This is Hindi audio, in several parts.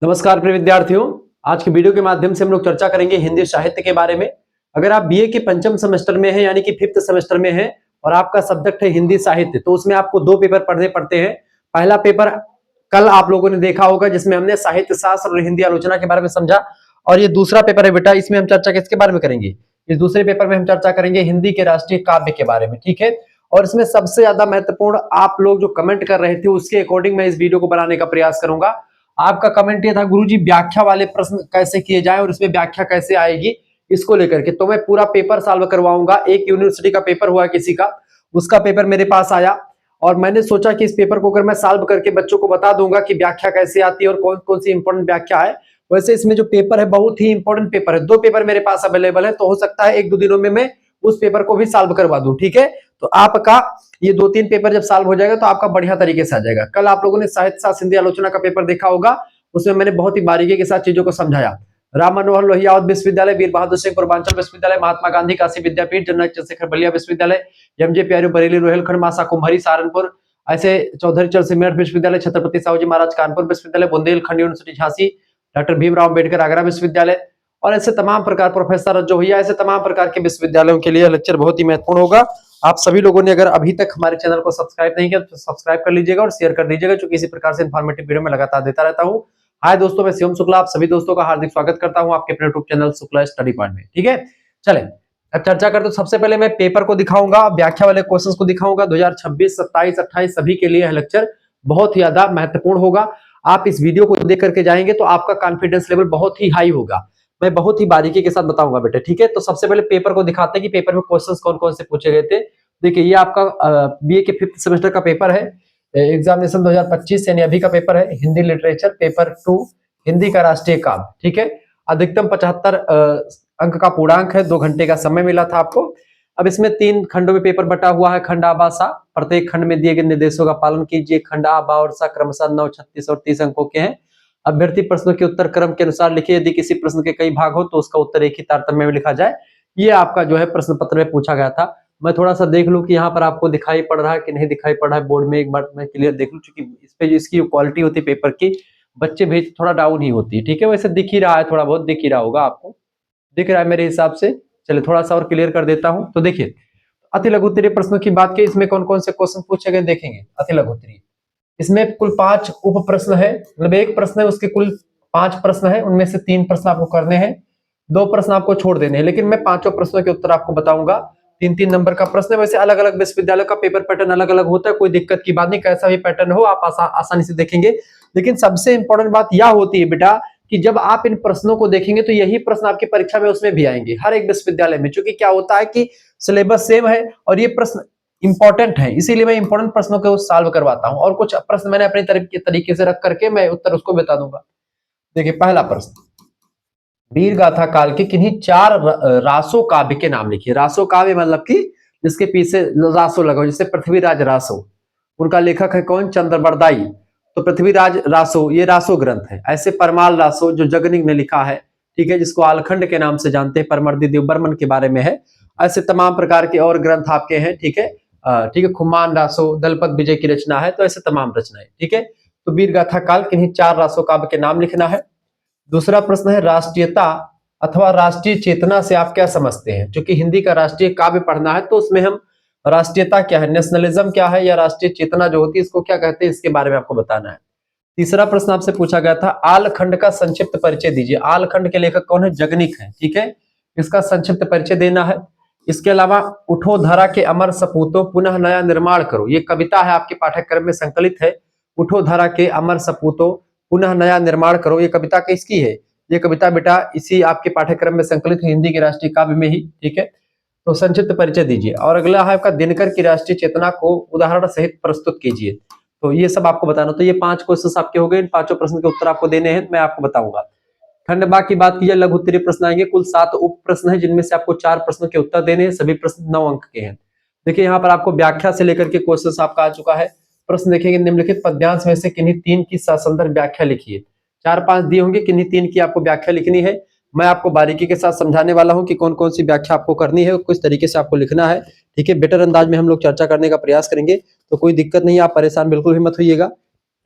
नमस्कार प्रिय विद्यार्थियों। आज की वीडियो के माध्यम से हम लोग चर्चा करेंगे हिंदी साहित्य के बारे में। अगर आप बीए के पंचम सेमेस्टर में हैं यानी कि 5th सेमेस्टर में हैं और आपका सब्जेक्ट है हिंदी साहित्य, तो उसमें आपको दो पेपर पढ़ने पड़ते हैं। पहला पेपर कल आप लोगों ने देखा होगा जिसमें हमने साहित्य शास्त्र और हिंदी आलोचना के बारे में समझा, और ये दूसरा पेपर है बेटा, इसमें हम चर्चा किसके बारे में करेंगे? इस दूसरे पेपर में हम चर्चा करेंगे हिंदी के राष्ट्रीय काव्य के बारे में, ठीक है। और इसमें सबसे ज्यादा महत्वपूर्ण आप लोग जो कमेंट कर रहे थे उसके अकॉर्डिंग मैं इस वीडियो को बनाने का प्रयास करूंगा। आपका कमेंट ये था, गुरुजी व्याख्या वाले प्रश्न कैसे किए जाएं और इसमें व्याख्या कैसे आएगी, इसको लेकर के तो मैं पूरा पेपर सॉल्व करवाऊंगा। एक यूनिवर्सिटी का पेपर हुआ किसी का, उसका पेपर मेरे पास आया और मैंने सोचा कि इस पेपर को अगर मैं सॉल्व करके बच्चों को बता दूंगा कि व्याख्या कैसे आती है और कौन कौन सी इंपॉर्टेंट व्याख्या है। वैसे इसमें जो पेपर है बहुत ही इंपॉर्टेंट पेपर है, दो पेपर मेरे पास अवेलेबल है, तो हो सकता है एक दो दिनों में मैं उस पेपर को भी सॉल्व करवा दूं, ठीक है। तो आपका ये 2-3 पेपर जब सॉल्व हो जाएगा तो आपका बढ़िया तरीके से आ जाएगा। कल आप लोगों ने साहित्य शास्त्र हिंदी आलोचना का पेपर देखा होगा, उसमें मैंने बहुत ही बारीकी के साथ चीजों को समझाया। राम मनोहर लोहिया विश्वविद्यालय, वीर बहादुर सिंह पूर्वांचल विश्वविद्यालय, महात्मा गांधी काशी विद्यापीठ, जनरल चंद्रशेखर बलिया विश्वविद्यालय, एमजे प्यारू बरेली रोहिलखंड मासा कुम्भरी सहारनपुर, ऐसे चौधरी चरण सिंह मेरठ विश्वविद्यालय, छत्रपति साहू महाराज कानपुर विश्वविद्यालय, बुंदेलखंड यूनिवर्सिटी झांसी, डॉक्टर भीमराव अम्बेडकर आगरा विश्वविद्यालय, और ऐसे तमाम प्रकार प्रोफेसर रज्जो भैया, ऐसे तमाम प्रकार के विश्वविद्यालयों के लिए लेक्चर बहुत ही महत्वपूर्ण होगा। आप सभी लोगों ने अगर अभी तक हमारे चैनल को सब्सक्राइब नहीं किया तो सब्सक्राइब कर लीजिएगा और शेयर कर दीजिएगा, क्योंकि इसी प्रकार से इन्फॉर्मेटिव वीडियो में लगातार देता रहता हूँ। हाय दोस्तों, मैं शिवम शुक्ला आप सभी दोस्तों का हार्दिक स्वागत करता हूं आपके अपने YouTube channel Shukla study point में, ठीक है। चलें अब चर्चा करते हैं। सबसे पहले मैं पेपर को दिखाऊंगा, व्याख्या वाले क्वेश्चंस को दिखाऊंगा। 2026, 27, 28 सभी के लिए यह लेक्चर बहुत ही ज्यादा महत्वपूर्ण होगा। आप इस वीडियो को देख करके जाएंगे तो आपका कॉन्फिडेंस लेवल बहुत ही हाई होगा। मैं बहुत ही बारीकी के साथ बताऊंगा बेटे, ठीक है। तो सबसे पहले पेपर को दिखाते हैं कि पेपर में क्वेश्चंस कौन कौन से पूछे गए थे। देखिए ये आपका बीए के 5th सेमेस्टर का पेपर है, एग्जामिनेशन 2025 यानी अभी का पेपर है। हिंदी लिटरेचर पेपर 2, हिंदी का राष्ट्रीय काव्य, ठीक है। अधिकतम 75 अंक का पूर्णांक है, 2 घंटे का समय मिला था आपको। अब इसमें 3 खंडों में पेपर बटा हुआ है, खंड आ बा सा। प्रत्येक खंड में दिए गए निर्देशों का पालन कीजिए। खंड आ बा और सा क्रमशः 9, 36 और 30 अंकों के हैं। अभ्यर्थी प्रश्नों के उत्तर क्रम के अनुसार लिखिए। यदि किसी प्रश्न के कई भाग हो तो उसका उत्तर एक ही तारतम्य में लिखा जाए। ये आपका जो है प्रश्न पत्र में पूछा गया था। मैं थोड़ा सा देख लूं कि यहाँ पर आपको दिखाई पड़ रहा है कि नहीं दिखाई पड़ रहा है बोर्ड में, एक बार मैं क्लियर देख लूं, क्योंकि इस पे इसकी जो क्वालिटी होती है पेपर की बच्चे भेज थोड़ा डाउन ही होती है, ठीक है। वैसे दिख ही रहा है, थोड़ा बहुत दिख ही रहा होगा आपको, दिख रहा है मेरे हिसाब से। चलिए थोड़ा सा और क्लियर कर देता हूं। तो देखिए अति लघु उत्तरीय प्रश्नों की बात की, इसमें कौन कौन से क्वेश्चन पूछे गए देखेंगे। अति लघु उत्तरीय इसमें कुल 5 उप प्रश्न है, मतलब एक प्रश्न है उसके कुल 5 प्रश्न है, उनमें से 3 प्रश्न आपको करने हैं, 2 प्रश्न आपको छोड़ देने हैं। लेकिन मैं 5 प्रश्नों के उत्तर आपको बताऊंगा। 3-3 नंबर का प्रश्न है। वैसे अलग अलग विश्वविद्यालय का पेपर पैटर्न अलग अलग होता है, कोई दिक्कत की बात नहीं, कैसा भी पैटर्न हो आप आसानी से देखेंगे। लेकिन सबसे इंपॉर्टेंट बात यह होती है बेटा कि जब आप इन प्रश्नों को देखेंगे तो यही प्रश्न आपकी परीक्षा में उसमें भी आएंगे, हर एक विश्वविद्यालय में। क्योंकि क्या होता है कि सिलेबस सेम है और ये प्रश्न इंपॉर्टेंट है, इसीलिए मैं इंपॉर्टेंट प्रश्नों को सॉल्व करवाता हूं, और कुछ प्रश्न मैंने अपने तरीके से रख करके मैं उत्तर उसको बता दूंगा। देखिए पहला प्रश्न, वीर गाथा काल के किन्हीं 4 रासो काव्य के नाम लिखिए। रासो काव्य मतलब कि जिसके पीछे रासो लगा हो, जैसे पृथ्वीराज रासो, उनका लेखक है कौन? चंद्रबरदाई। तो पृथ्वीराज रासो ये रासो ग्रंथ है। ऐसे परमाल रासो जो जगनिक ने लिखा है, ठीक है, जिसको आलखंड के नाम से जानते हैं, परमर्दी देव बर्मन के बारे में है। ऐसे तमाम प्रकार के और ग्रंथ आपके हैं, ठीक है। ठीक है, खुमान रासो, दलपत विजय की रचना है, तो ऐसे तमाम रचनाएं, ठीक है। तो वीर गाथा काल किन्हीं 4 रासो काव्य के नाम लिखना है। दूसरा प्रश्न है, राष्ट्रीयता अथवा राष्ट्रीय चेतना से आप क्या समझते हैं? क्योंकि हिंदी का राष्ट्रीय काव्य पढ़ना है तो उसमें हम राष्ट्रीयता क्या है, नेशनलिज्म क्या है, या राष्ट्रीय चेतना जो होती है इसको क्या कहते हैं, इसके बारे में आपको बताना है। तीसरा प्रश्न आपसे पूछा गया था, आलखंड का संक्षिप्त परिचय दीजिए। आलखंड के लेखक कौन है? जगनिक है, ठीक है। इसका संक्षिप्त परिचय देना है। इसके अलावा उठो धरा के अमर सपूतों पुनः नया निर्माण करो, ये कविता है, आपके पाठ्यक्रम में संकलित है। उठो धरा के अमर सपूतों पुनः नया निर्माण करो, ये कविता किसकी है? ये कविता बेटा इसी आपके पाठ्यक्रम में संकलित है, हिंदी के राष्ट्रीय काव्य में ही, ठीक है। तो संक्षिप्त परिचय दीजिए। और अगला है आपका, दिनकर की राष्ट्रीय चेतना को उदाहरण सहित प्रस्तुत कीजिए। तो ये सब आपको बताना। तो ये 5 क्वेश्चन आपके हो गए, इन 5 प्रश्न के उत्तर आपको देने हैं, मैं आपको बताऊंगा। खंड बा की बात कीजिए, लघु उत्तरीय प्रश्न आएंगे। कुल 7 उप प्रश्न है, जिनमें से आपको 4 प्रश्नों के उत्तर देने हैं। सभी प्रश्न 9 अंक के हैं। देखिए यहाँ पर आपको व्याख्या से लेकर के क्वेश्चन आपका आ चुका है। प्रश्न देखेंगे, निम्नलिखित पद्यांश में से किन्हीं 3 की ससंदर्भ व्याख्या लिखिए। 4-5 दिए होंगे, किन्हीं 3 की आपको व्याख्या लिखनी है। मैं आपको बारीकी के साथ समझाने वाला हूं कि कौन कौन सी व्याख्या आपको करनी है, किस तरीके से आपको लिखना है, ठीक है। बेटर अंदाज में हम लोग चर्चा करने का प्रयास करेंगे, तो कोई दिक्कत नहीं है, आप परेशान बिल्कुल भी मत होइएगा।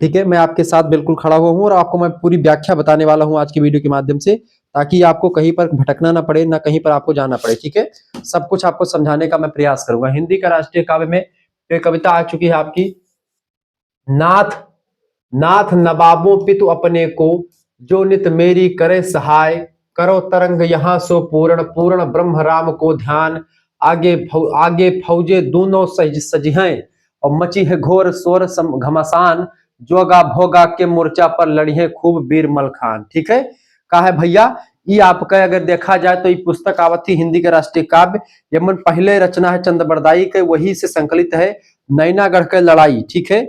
ठीक है, मैं आपके साथ बिल्कुल खड़ा हुआ हूँ और आपको मैं पूरी व्याख्या बताने वाला हूँ आज की वीडियो के माध्यम से, ताकि आपको कहीं पर भटकना ना पड़े, ना कहीं पर आपको जाना पड़े। ठीक है, सब कुछ आपको समझाने का मैं प्रयास करूंगा। हिंदी का राष्ट्रीय काव्य में एक कविता आ चुकी है आपकी, नाथ नाथ नवाबों पितु अपने को, जो नित मेरी करे सहाय, करो तरंग यहाँ सो पूर्ण, पूर्ण ब्रह्म राम को ध्यान, आगे फौजे दोनों सजिहें, और मची है घोर स्वर घमासान, जोगा भोगा के मोर्चा पर लड़ी है खूब वीर मलखान। ठीक है, कहा है भैया, ये आपका अगर देखा जाए तो ये पुस्तक आवत थी हिंदी के राष्ट्रीय काव्य, यमन पहले रचना है चंद्रबरदाई के, वही से संकलित है नैनागढ़ के लड़ाई। ठीक है,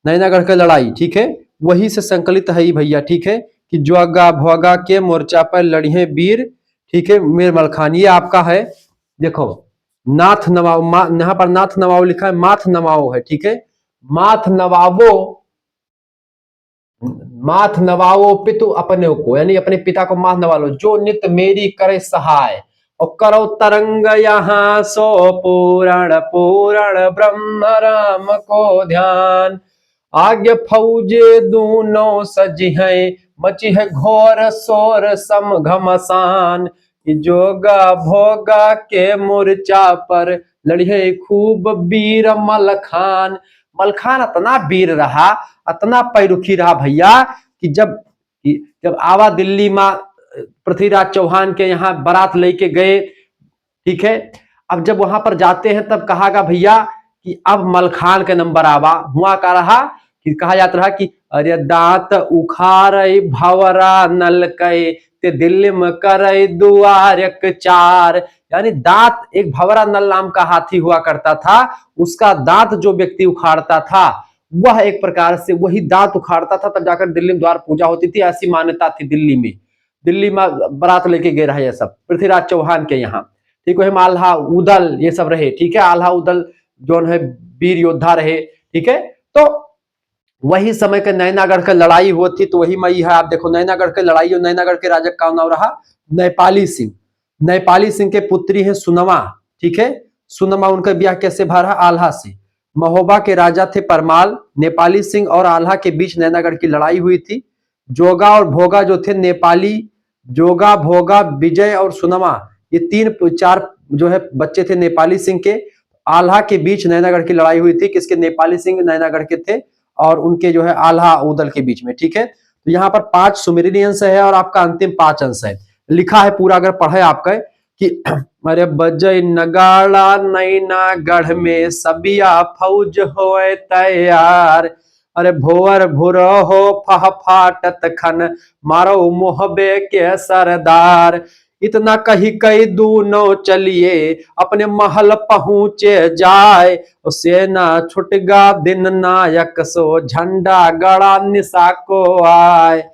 नैनागढ़ के लड़ाई, ठीक है, वही से संकलित है ये भैया। ठीक है, कि जोगा भोगा के मोर्चा पर लड़ी है वीर, ठीक है, मीर मलखान, ये आपका है। देखो नाथ नवाब, यहाँ पर नाथ नवाब लिखा है, माथ नवाओ है। ठीक है, माथ नवाबो, माथ नवाओ पितु अपने को, यानी अपने पिता को माथ नवा लो, जो नित मेरी करे सहाय, और करो तरंग यहाँ सो पूरण, पूरण ब्रह्म राम को ध्यान, आगे फौजे दोनों सजी है, मची है घोर शोर सम घमसान, जोगा भोगा के मोर्चा पर लड़े खूब वीर मलखान। मलखान इतना वीर रहा, इतना पैरुखी रहा भैया, कि जब आवा दिल्ली में पृथ्वीराज चौहान के यहाँ बारात लेके गए, ठीक है, अब जब वहां पर जाते हैं तब कहागा भैया कि अब मलखान के नंबर आवा, हुआ का रहा कि कहा जाता रहा कि अरे दांत उखाड़ भवरा नल कई, ते दिल्ली में करे दुआरक चार, यानी दांत, एक भवरा नल नाम का हाथी हुआ करता था, उसका दांत जो व्यक्ति उखाड़ता था, वह एक प्रकार से वही दांत उखाड़ता था, तब जाकर दिल्ली में द्वार पूजा होती थी, ऐसी मान्यता थी दिल्ली में। दिल्ली में बारात लेके गए रहे ये सब पृथ्वीराज चौहान के यहाँ। ठीक है, आल्हा उदल ये सब रहे। ठीक है, आल्हा उदल जो है वीर योद्धा रहे। ठीक है, तो वही समय के नैनागढ़ की लड़ाई हुई थी, तो वही मई है, आप देखो नैनागढ़ की लड़ाई, और नैनागढ़ के राजा का नाम रहा नेपाली सिंह। नेपाली सिंह के पुत्री है सुनमा। ठीक है, सुनमा, उनका ब्याह कैसे भरा? आल्हा से। महोबा के राजा थे परमाल। नेपाली सिंह और आल्हा के बीच नैनागढ़ की लड़ाई हुई थी। जोगा और भोगा जो थे नेपाली, जोगा भोगा विजय और सुनमा, ये तीन चार जो है बच्चे थे नेपाली सिंह के। आल्हा के बीच नैनागढ़ की लड़ाई हुई थी, किसके? नेपाली सिंह नैनागढ़ के थे, और उनके जो है आल्हा उदल के बीच में। ठीक है, तो यहाँ पर 5 सुमेरिनी अंश है और आपका अंतिम 5 अंश है। लिखा है पूरा, अगर पढ़े आपका कि अरे बजय नगाड़ा नैनागढ़ में सबिया फौज होए तैयार, अरे भोर भोर हो फह फाटत खन, मारो मोहबे के सरदार, इतना कही कई दूनो चलिए अपने महल पहुंचे जाए, सेना छुटगा दिन नायक सो, झंडा गड़ा निशा को आए,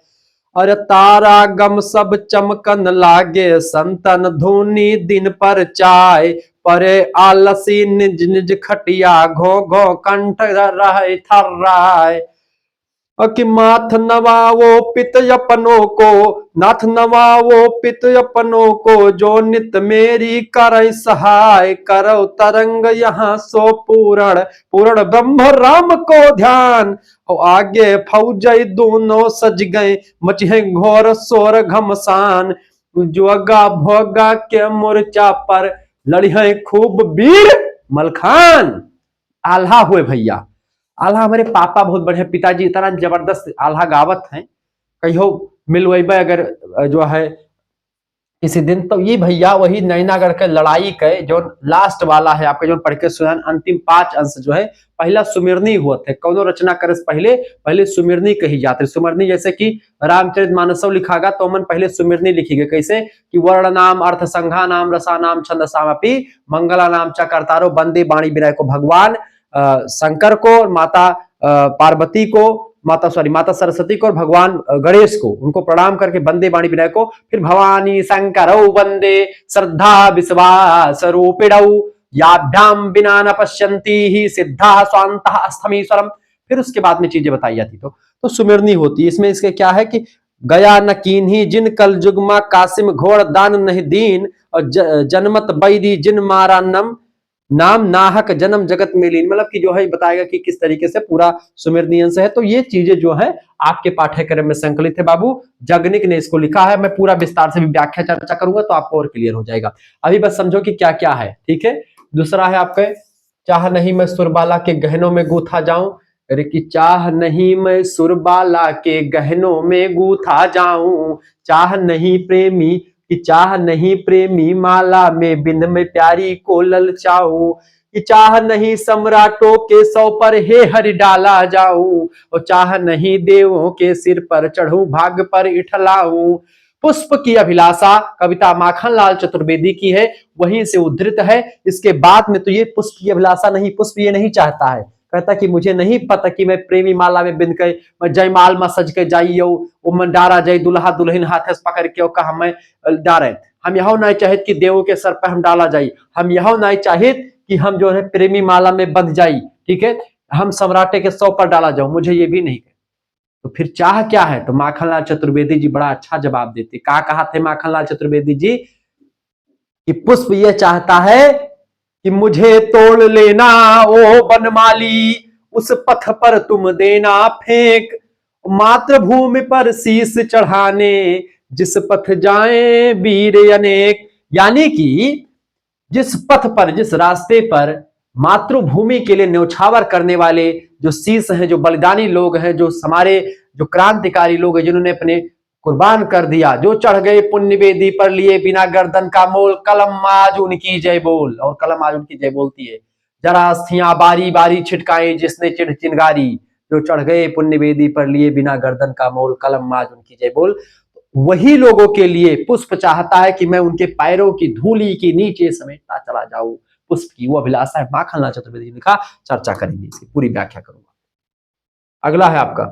अरे तारा गम सब चमकन लागे, संतन धुनी दिन पर चाय, परे आलसी निज निज खटिया, घो घो कंठ रहे थर्राए, कि माथ नवावो पित अपनों को, नाथ नवावो पित अपनों को, जो नित मेरी कर सहाय, करो तरंग यहाँ सो पूरण, पूर्ण ब्रह्म राम को ध्यान, और आगे फौजई दोनों सज गए, मचे घोर शोर घमसान, जोगा भोगा के मोर्चा पर लड़ी खूब वीर मलखान। आल्हा हुए भैया, आल्हा हमारे पापा बहुत बढ़िया, पिताजी इतना जबरदस्त आल्हा गावत हैं, कहियो मिलवेबे अगर जो है किसी दिन, तो ये भैया वही नैनागढ़ के लड़ाई के जो लास्ट वाला है आपके, जो पढ़ के सुनान, अंतिम 5 अंश जो है, पहला सुमिरनी हुआ थे, कौनो रचना करे से पहले सुमिरनी कही जाती है। सुमिरनी जैसे कि रामचरितमानसव लिखागा तो मन पहले सुमिरनी लिखी गई, कैसे कि वर्ण नाम अर्थ संघा नाम रसा नाम छंदसामपि, मंगला नाम च कर्तारो, बंदे बाणी विनय को, भगवान शंकर को, माता पार्वती को, माता सरस्वती को और भगवान गणेश को, उनको प्रणाम करके वंदे वाणी विनय को, फिर भवानी शंकर वंदे श्रद्धा विश्वास रूपिणौ, याभ्याम बिना न पश्यन्ति ही सिद्धा स्वांतः अस्थमीश्वरम, फिर उसके बाद में चीजें बताई जाती। तो सुमिरनी होती है। इसमें इसके क्या है कि गया न कीन्ही जिन कल जुगमा, कासिम घोड़ दान नहीं दीन, और जनमत बैरी जिन मारा नम, नाम नाहक जन्म जगत में लीन, मतलब कि जो है बताएगा कि किस तरीके से पूरा सुमेरनियन से है। तो ये चीजें जो है आपके पाठ्यक्रम में संकलित है बाबू, जगनिक ने इसको लिखा है। मैं पूरा विस्तार से भी व्याख्या चर्चा करूंगा तो आपको और क्लियर हो जाएगा। अभी बस समझो कि क्या क्या है, ठीक है। दूसरा है आपके, चाह नहीं मैं सुरबाला के गहनों में गूथा जाऊं, अरे कि चाह नहीं मैं सुरबाला के गहनों में गूथा जाऊं, चाह नहीं प्रेमी कि चाह नहीं प्रेमी माला में बिंद में प्यारी को ललचाऊं, कि चाह नहीं सम्राटों के सौ पर हे हरि डाला जाऊं, और चाह नहीं देवों के सिर पर चढ़ूं भाग पर इठलाऊं। पुष्प की अभिलाषा कविता माखनलाल चतुर्वेदी की है, वहीं से उद्धृत है। इसके बाद में तो ये पुष्प की अभिलाषा नहीं, पुष्प ये नहीं चाहता है, कहता कि मुझे नहीं पता कि मैं प्रेमी माला में बिंद के मैं जयमाल में सज के जाइयो, वो मन डारा जय दुल्हा दुल्हन हाथ से पकड़ के कहा मैं डारे। हम यह नहीं चाहत कि देवों के सर पर हम डाला जाए, हम यह नहीं चाहत कि हम जो है प्रेमी माला में बंध जाई, ठीक है, हम सम्राटे के सौ पर डाला जाऊं, मुझे ये भी नहीं। तो फिर चाह क्या है? तो माखनलाल चतुर्वेदी जी बड़ा अच्छा जवाब देते। क्या कहा थे माखनलाल चतुर्वेदी जी कि पुष्प ये चाहता है कि मुझे तोड़ लेना ओ बनमाली, उस पथ पर तुम देना फेंक, मातृभूमि पर शीश चढ़ाने जिस पथ जाए वीर अनेक। यानी कि जिस पथ पर, जिस रास्ते पर मातृभूमि के लिए न्यौछावर करने वाले जो शीश हैं, जो बलिदानी लोग हैं, जो हमारे जो क्रांतिकारी लोग हैं, जिन्होंने अपने कुर्बान कर दिया, जो चढ़ गए पुण्य वेदी पर लिए बिना गर्दन का मोल, कलम आज उनकी जय बोल, और कलम आज उनकी जय बोलती है। जरा अस्थियां बारी बारी छिटकाई जिसने चिढ़ चिनगारी, जो चढ़ गए पुण्य वेदी पर लिए बिना गर्दन का मोल, कलम आज उनकी जय बोल। वही लोगों के लिए पुष्प चाहता है कि मैं उनके पैरों की धूली के नीचे समेटता चला जाऊं। पुष्प की वो अभिलाषा है। माखनलाल चतुर्वेदी ने लिखा, चर्चा करेंगे, इसकी पूरी व्याख्या करूंगा। अगला है आपका,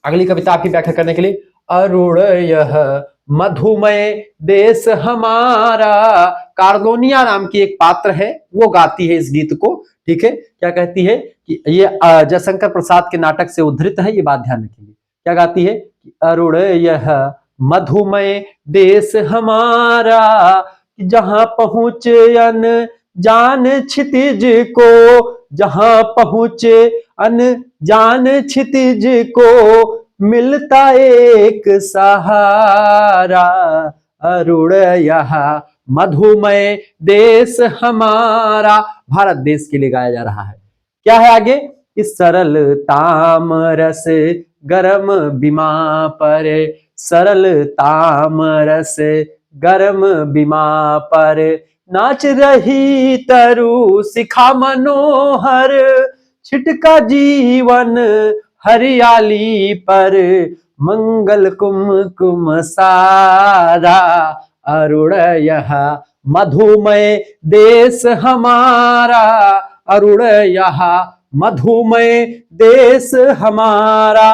अगली कविता आपकी व्याख्या करने के लिए, अरुण यह मधुमय देश हमारा। कार्दोनिया नाम की एक पात्र है, वो गाती है इस गीत को, ठीक है। क्या कहती है कि ये जयशंकर प्रसाद के नाटक से उद्धृत है, ये बात ध्यान रखेंगे। क्या गाती है कि अरुण यह मधुमय देश हमारा, जहां पहुंचे अन जान क्षितिज को, जहां पहुंचे अन जान क्षितिज को मिलता एक सहारा, अरुण यहाँ मधुमय देश हमारा। भारत देश के लिए गाया जा रहा है। क्या है आगे? इस सरल ताम रस गरम बिमा पर, सरल ताम रस गरम बिमा पर, नाच रही तरु शिखा मनोहर, छिटका जीवन हरियाली पर, मंगल कुमकुम सारा, अरुण यह मधुमय देश हमारा, अरुण यह मधुमय देश हमारा।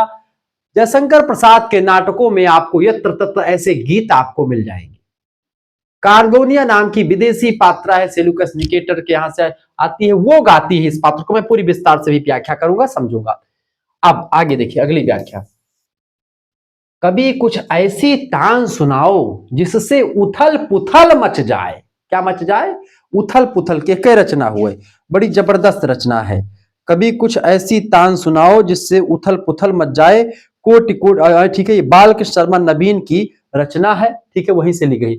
जयशंकर प्रसाद के नाटकों में आपको यत्र तत्र ऐसे गीत आपको मिल जाएंगे। कार्दोनिया नाम की विदेशी पात्रा है, सेलुकस निकेटर के यहां से आती है, वो गाती है इस पात्र को। मैं पूरी विस्तार से भी व्याख्या करूंगा, समझूंगा। अब आगे देखिए अगली व्याख्या, कभी कुछ ऐसी तान सुनाओ जिससे उथल पुथल मच जाए। क्या मच जाए? उथल पुथल के रचना हुए, बड़ी जबरदस्त रचना है। कभी कुछ ऐसी तान सुनाओ जिससे उथल पुथल मच जाए, कोटि कोटि, ठीक है, ये बालकृष्ण शर्मा नवीन की रचना है, ठीक है, वहीं से ली गई।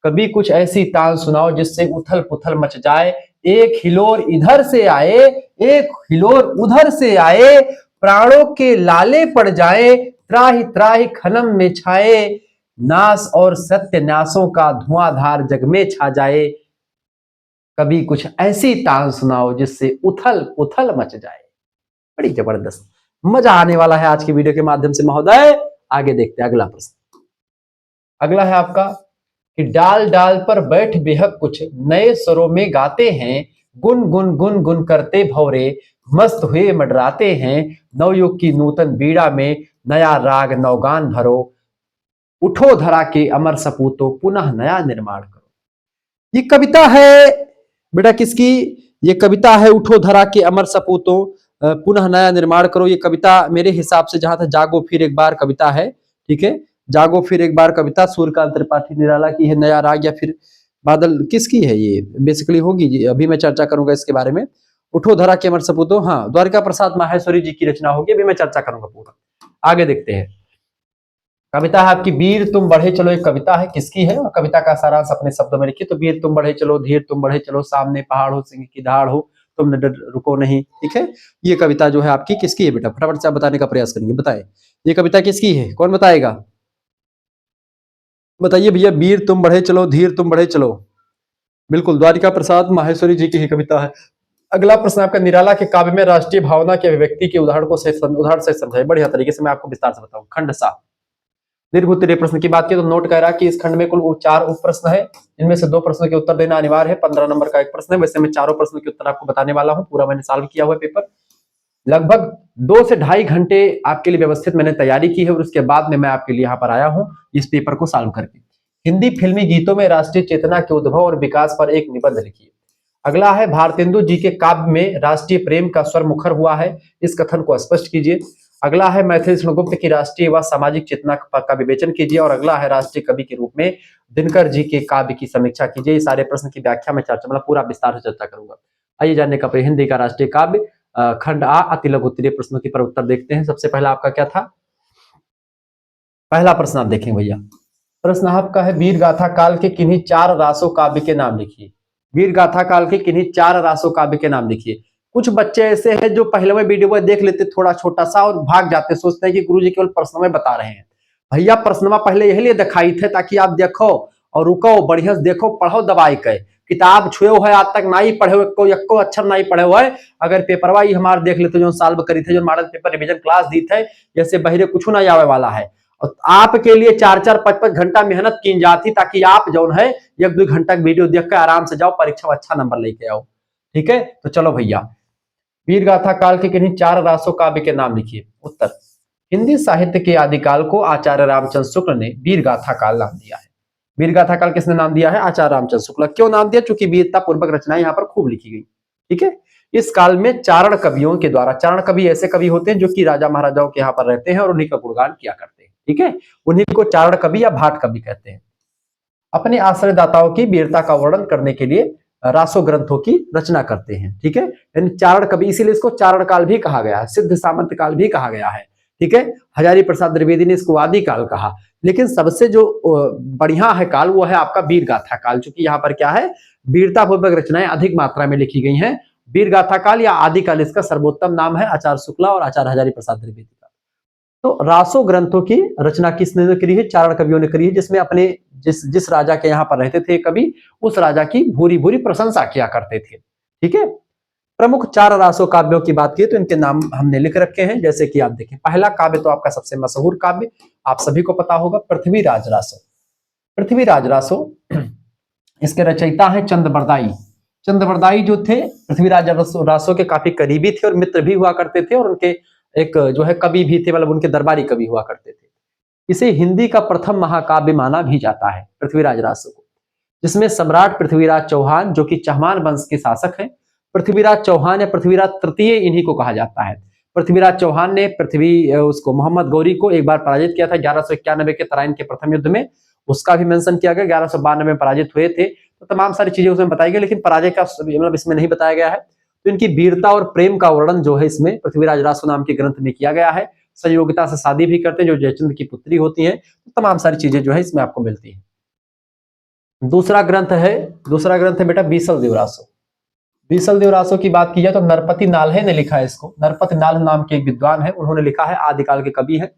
कभी कुछ ऐसी तान सुनाओ जिससे उथल पुथल मच जाए, एक हिलोर इधर से आए, एक हिलोर उधर से आए, प्राणों के लाले पड़ जाए, त्राहि त्राहि खनम में छाए, नाश और सत्यानाशों का धुआंधार जग में छा जाए। कभी कुछ ऐसी तान सुनाओ जिससे उथल पुथल मच जाए। बड़ी जबरदस्त, मजा आने वाला है आज की वीडियो के माध्यम से महोदय। आगे देखते हैं अगला प्रश्न। अगला है आपका कि डाल डाल पर बैठ बेहक कुछ नए स्वरों में गाते हैं, गुन गुन गुन गुन करते भौरे मस्त हुए मंडराते हैं, नवयुग की नूतन बीड़ा में नया राग नवगान भरो, उठो धरा के अमर सपूतो पुनः नया निर्माण करो। ये कविता है बेटा किसकी? ये कविता है उठो धरा के अमर सपूतो पुनः नया निर्माण करो। ये कविता मेरे हिसाब से जहां तक जागो फिर एक बार कविता है, ठीक है, जागो फिर एक बार कविता सूर्यकांत त्रिपाठी निराला की है, नया राग या फिर बादल किसकी है ये, बेसिकली होगी जी, अभी मैं चर्चा करूंगा इसके बारे में। उठो धरा के अमर सपूतो, हाँ द्वारिका प्रसाद माहेश्वरी जी की रचना होगी, अभी मैं चर्चा करूंगा पूरा। आगे देखते हैं। कविता है आपकी वीर तुम बढ़े चलो, एक कविता है, किसकी है और कविता का सारांश अपने शब्दों में लिखिए। तो वीर तुम बढ़े चलो, धीर तुम बढ़े चलो, सामने पहाड़ हो सिंह की दहाड़ हो, तुम रुको नहीं। ठीक है, ये कविता जो है आपकी किसकी है बेटा, फटाफट से आप बताने का प्रयास करेंगे, बताएं ये कविता किसकी है, कौन बताएगा, बताइए भैया। वीर तुम बढ़े चलो, धीर तुम बढ़े चलो, बिल्कुल द्वारिका प्रसाद माहेश्वरी जी की ही कविता है। अगला प्रश्न आपका, निराला के काव्य में राष्ट्रीय भावना के अभिव्यक्ति के उदाहरण से समझाइए। बढ़िया तरीके से मैं आपको विस्तार से बताऊं। खंड 7 दीर्घ उत्तरीय प्रश्न की बात की तो नोट कर रहा कि इस खंड में कुल 4 उप प्रश्न है, इनमें से 2 प्रश्नों के उत्तर देना अनिवार्य है। 15 नंबर का एक प्रश्न है, वैसे मैं चारों प्रश्नों के उत्तर आपको बताने वाला हूं, पूरा मैंने सॉल्व किया हुआ पेपर। लगभग 2 से ढाई घंटे आपके लिए व्यवस्थित मैंने तैयारी की है और उसके बाद में मैं आपके लिए यहाँ पर आया हूँ इस पेपर को सॉल्व करके। हिंदी फिल्मी गीतों में राष्ट्रीय चेतना के उद्भव और विकास पर एक निबंध लिखिए। अगला है, भारतेंदु जी के काव्य में राष्ट्रीय प्रेम का स्वर मुखर हुआ है, इस कथन को स्पष्ट कीजिए। अगला है, मैथिली शृंगगुप्त की राष्ट्रीय व सामाजिक चेतना का विवेचन कीजिए। और अगला है, राष्ट्रीय कवि के रूप में दिनकर जी के काव्य की समीक्षा कीजिए। ये सारे प्रश्न की व्याख्या में चर्चा मतलब पूरा विस्तार से चर्चा करूंगा। आइए जानने का हिंदी का राष्ट्रीय काव्य खंड आ अति लघु उत्तरीय प्रश्नों की पर उत्तर देखते हैं। सबसे पहला आपका क्या था, पहला प्रश्न आप देखें भैया। प्रश्न आपका है, वीर गाथा काल के किन्हीं 4 रासो काव्य के नाम लिखिए। वीर गाथा काल के किन्हीं 4 रासो काव्य के नाम लिखिए। कुछ बच्चे ऐसे हैं जो पहले में वीडियो में देख लेते थोड़ा छोटा सा और भाग जाते, सोचते हैं कि गुरुजी केवल प्रश्न में बता रहे हैं। भैया प्रश्न पहले यही लिए दिखाई थे ताकि आप देखो और रुको, बढ़िया से देखो, पढ़ो दबाई के। किताब छुए हुए आज तक ना ही पढ़े हुए, एको अक्षर ना ही पढ़े हुए। अगर पेपरवा ही हमारे देख लेते जो सॉल्व करी थे, जो मॉडल पेपर रिवीजन क्लास दी थे, जैसे बहिरे कुछ ना आवे वाला है। और आपके लिए 4-4 5-5 घंटा मेहनत की जाती ताकि आप जो है 1-2 घंटा वीडियो देख कर आराम से जाओ, परीक्षा में अच्छा नंबर लेके आओ। ठीक है, तो चलो भैया, वीर गाथा काल के किन्हीं 4 रासो काव्य के नाम लिखिए। उत्तर, हिंदी साहित्य के आदिकाल को आचार्य रामचंद्र शुक्ल ने वीर गाथा काल नाम दिया है। वीर गाथा काल किसने नाम दिया है, आचार्य रामचंद्र शुक्ल। क्यों नाम दिया, चूंकि वीरता पूर्वक रचनाएं यहाँ पर खूब लिखी गई। ठीक है, इस काल में चारण कवियों के द्वारा, चारण कवि ऐसे कवि होते हैं जो कि राजा महाराजाओं के यहाँ पर रहते हैं और उन्हीं का गुणगान किया करते हैं। ठीक है, उन्हीं को चारण कवि या भाट कवि कहते हैं। अपने आश्रयदाताओं की वीरता का वर्णन करने के लिए रासो ग्रंथों की रचना करते हैं। ठीक है, यानी चारण कवि, इसीलिए इसको चारण काल भी कहा गया है, सिद्ध सामंत काल भी कहा गया है। ठीक है, हजारी प्रसाद द्विवेदी ने इसको आदि काल कहा, लेकिन सबसे जो बढ़िया है काल वो है आपका वीर गाथा काल, क्योंकि यहाँ पर क्या है, वीरता पूर्वक रचनाएं अधिक मात्रा में लिखी गई हैं। वीर गाथा काल या आदि काल इसका सर्वोत्तम नाम है आचार्य शुक्ला और आचार्य हजारी प्रसाद द्विवेदी का। तो रासो ग्रंथों की रचना किसने करी है, चारण कवियों ने करी है, जिसमें अपने जिस राजा के यहाँ पर रहते थे कवि, उस राजा की भूरी भूरी प्रशंसा किया करते थे। ठीक है, प्रमुख 4 रासो काव्यों की बात की तो इनके नाम हमने लिख रखे हैं, जैसे कि आप देखें। पहला काव्य तो आपका सबसे मशहूर काव्य आप सभी को पता होगा, पृथ्वीराज रासो। पृथ्वीराज रासो, इसके रचयिता है चंद्रबरदाई। चंद्रबरदाई जो थे पृथ्वीराज रासो के काफी करीबी थे और मित्र भी हुआ करते थे, और उनके एक जो है कवि भी थे, मतलब उनके दरबारी कवि हुआ करते थे। इसे हिंदी का प्रथम महाकाव्य माना भी जाता है पृथ्वीराज रासो को, जिसमें सम्राट पृथ्वीराज चौहान जो कि चौहान वंश के शासक हैं, पृथ्वीराज चौहान या पृथ्वीराज तृतीय इन्हीं को कहा जाता है। पृथ्वीराज चौहान ने उसको मोहम्मद गौरी को एक बार पराजित किया था 1191 के तराइन के प्रथम युद्ध में, उसका भी मेंशन किया गया। 1192 में पराजित हुए थे, तो तमाम सारी चीजें उसमें बताई गई, लेकिन पराजय का मतलब इसमें नहीं बताया गया है। तो इनकी वीरता और प्रेम का वर्णन जो है इसमें पृथ्वीराज रासो नाम के ग्रंथ में किया गया है। संयोगिता से शादी भी करते हैं, जो जयचंद की पुत्री होती है, तो तमाम सारी चीजें जो है इसमें आपको मिलती है। दूसरा ग्रंथ है बेटा बीसल देव रासो। बीसल देव रासो की बात की जाए तो नरपति नाल्हे ने लिखा है इसको। नरपति नाल्हे नाम के एक विद्वान है, उन्होंने लिखा है, आदिकाल के कवि है।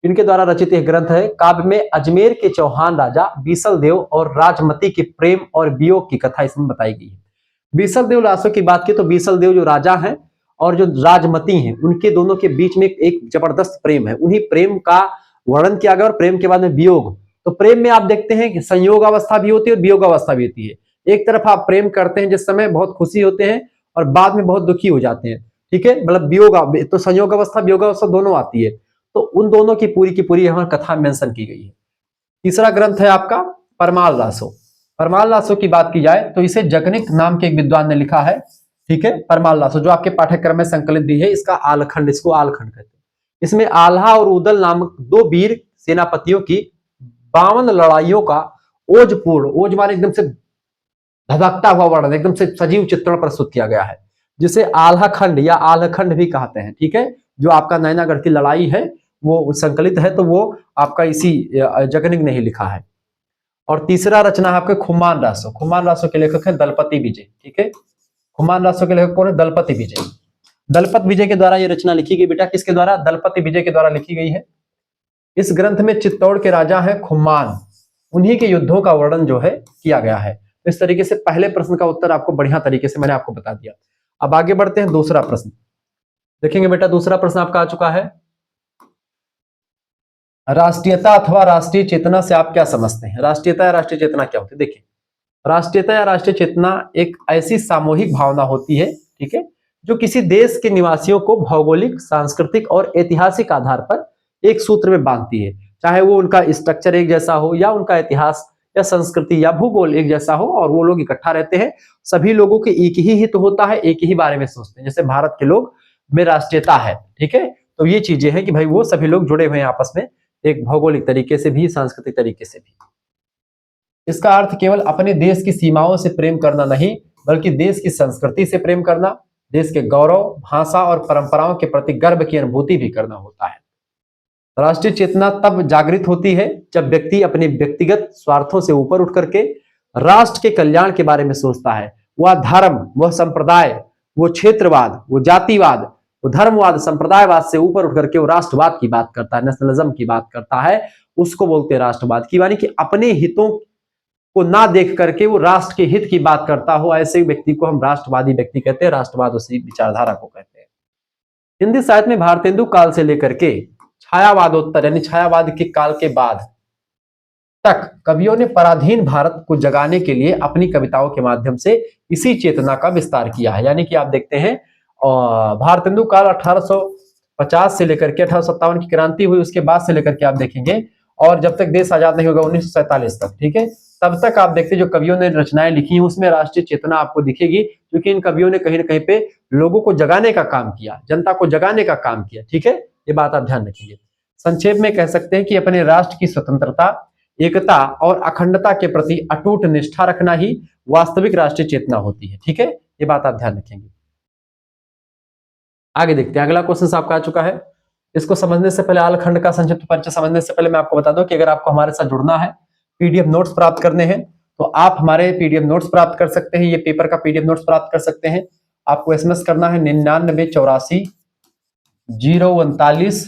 इनके द्वारा रचित एक ग्रंथ है। काव्य में अजमेर के चौहान राजा बीसल देव और राजमती के प्रेम और वियोग की कथा इसमें बताई गई है। बीसल देव रासो की बात की तो बीसल देव जो राजा हैं और जो राजमती हैं, उनके दोनों के बीच में एक जबरदस्त प्रेम है। उन्हीं प्रेम का वर्णन किया गया और प्रेम के बाद में वियोग। तो प्रेम में आप देखते हैं कि संयोग अवस्था भी होती है और वियोग अवस्था भी होती है। एक तरफ आप प्रेम करते हैं जिस समय बहुत खुशी होते हैं और बाद में बहुत दुखी हो जाते हैं। ठीक है, मतलब वियोग, तो संयोग अवस्था वियोग अवस्था दोनों आती है। तो उन दोनों की पूरी यहाँ कथा मेंशन की गई है। तीसरा ग्रंथ है आपका परमाल रासो। परमाल रासो की बात की जाए तो इसे जगनिक नाम के एक विद्वान ने लिखा है। ठीक है, परमाल रासो जो आपके पाठ्यक्रम में संकलित भी है, इसको आलखंड कहते हैं। इसमें आल्हा और उदल नामक 2 वीर सेनापतियों की 52 लड़ाइयों का ओजपूर्ण, ओज माने एकदम से धधकता हुआ वर्णन, एकदम से सजीव चित्रण प्रस्तुत किया गया है, जिसे आल्हखंड या आल्हखंड भी कहते हैं। ठीक है, जो आपका नैनागढ़ की लड़ाई है वो संकलित है, तो वो आपका इसी जगनिक ने ही लिखा है। और तीसरा रचना है आपके खुमान रासो। खुमान रासो के लेखक है दलपति विजय। ठीक है, खुमान रासो के लेखक कौन है? दलपति विजय। दलपत विजय के द्वारा ये रचना लिखी गई बेटा, किसके द्वारा? दलपति विजय के द्वारा लिखी गई है। इस ग्रंथ में चित्तौड़ के राजा हैं खुमान, उन्हीं के युद्धों का वर्णन जो है किया गया है। इस तरीके से पहले प्रश्न का उत्तर आपको बढ़िया तरीके से मैंने आपको बता दिया। अब आगे बढ़ते हैं, दूसरा प्रश्न देखेंगे बेटा। दूसरा प्रश्न आपका आ चुका है, राष्ट्रीयता अथवा राष्ट्रीय चेतना से आप क्या समझते हैं? राष्ट्रीयता या राष्ट्रीय चेतना क्या होती है? देखिए, राष्ट्रीयता या राष्ट्रीय चेतना एक ऐसी सामूहिक भावना होती है, ठीक है, जो किसी देश के निवासियों को भौगोलिक, सांस्कृतिक और ऐतिहासिक आधार पर एक सूत्र में बांधती है। चाहे वो उनका स्ट्रक्चर एक जैसा हो, या उनका इतिहास या संस्कृति या भूगोल एक जैसा हो, और वो लोग इकट्ठा रहते हैं। सभी लोगों के एक ही हित होता है, एक ही बारे में सोचते हैं। जैसे भारत के लोग में राष्ट्रीयता है, ठीक है, तो ये चीजें हैं कि भाई वो सभी लोग जुड़े हुए हैं आपस में, एक भौगोलिक तरीके से भी, सांस्कृतिक तरीके से भी। इसका अर्थ केवल अपने देश की सीमाओं से प्रेम करना नहीं, बल्कि देश की संस्कृति से प्रेम करना, देश के गौरव, भाषा और परंपराओं के प्रति गर्व की अनुभूति भी करना होता है। राष्ट्रीय चेतना तब जागृत होती है जब व्यक्ति अपने व्यक्तिगत स्वार्थों से ऊपर उठ करके राष्ट्र के कल्याण के बारे में सोचता है। वह धर्म, वह संप्रदाय, वो क्षेत्रवाद, वो जातिवाद, वो धर्मवाद, संप्रदायवाद से ऊपर उठ करके वो राष्ट्रवाद की बात करता है, नेशनलिज्म की बात करता है, उसको बोलते हैं राष्ट्रवाद की। यानी कि अपने हितों को ना देख करके वो राष्ट्र के हित की बात करता हो, ऐसे व्यक्ति को हम राष्ट्रवादी व्यक्ति कहते हैं, राष्ट्रवाद उसी विचारधारा को कहते हैं। हिंदी साहित्य में भारतेंदु काल से लेकर के छायावादोत्तर यानी छायावाद के काल के बाद तक कवियों ने पराधीन भारत को जगाने के लिए अपनी कविताओं के माध्यम से इसी चेतना का विस्तार किया है। यानी कि आप देखते हैं भारतेंदु काल 1850 से लेकर के 1857 की क्रांति हुई, उसके बाद से लेकर के आप देखेंगे, और जब तक देश आजाद नहीं होगा 1947 तक, ठीक है, तब तक आप देखते जो कवियों ने रचनाएं लिखी हैं उसमें राष्ट्रीय चेतना आपको दिखेगी, क्योंकि इन कवियों ने कहीं ना कहीं पे लोगों को जगाने का काम किया, जनता को जगाने का काम किया। ठीक है, ये बात आप ध्यान रखिए। संक्षेप में कह सकते हैं कि अपने राष्ट्र की स्वतंत्रता, एकता और अखंडता के प्रति अटूट निष्ठा रखना ही वास्तविक राष्ट्रीय चेतना होती है। ठीक है, ये बात आप ध्यान रखेंगे। आगे देखते हैं, अगला क्वेश्चन आपका आ चुका है। इसको समझने से पहले, आल्हखंड का संक्षिप्त परिचय समझने से पहले मैं आपको बता दूं कि अगर आपको हमारे साथ जुड़ना है, पीडीएफ नोट्स प्राप्त करने हैं, तो आप हमारे पीडीएफ नोट्स प्राप्त कर सकते हैं। ये पेपर का पीडीएफ नोट्स प्राप्त कर सकते हैं। आपको एसएमएस करना है 9984 039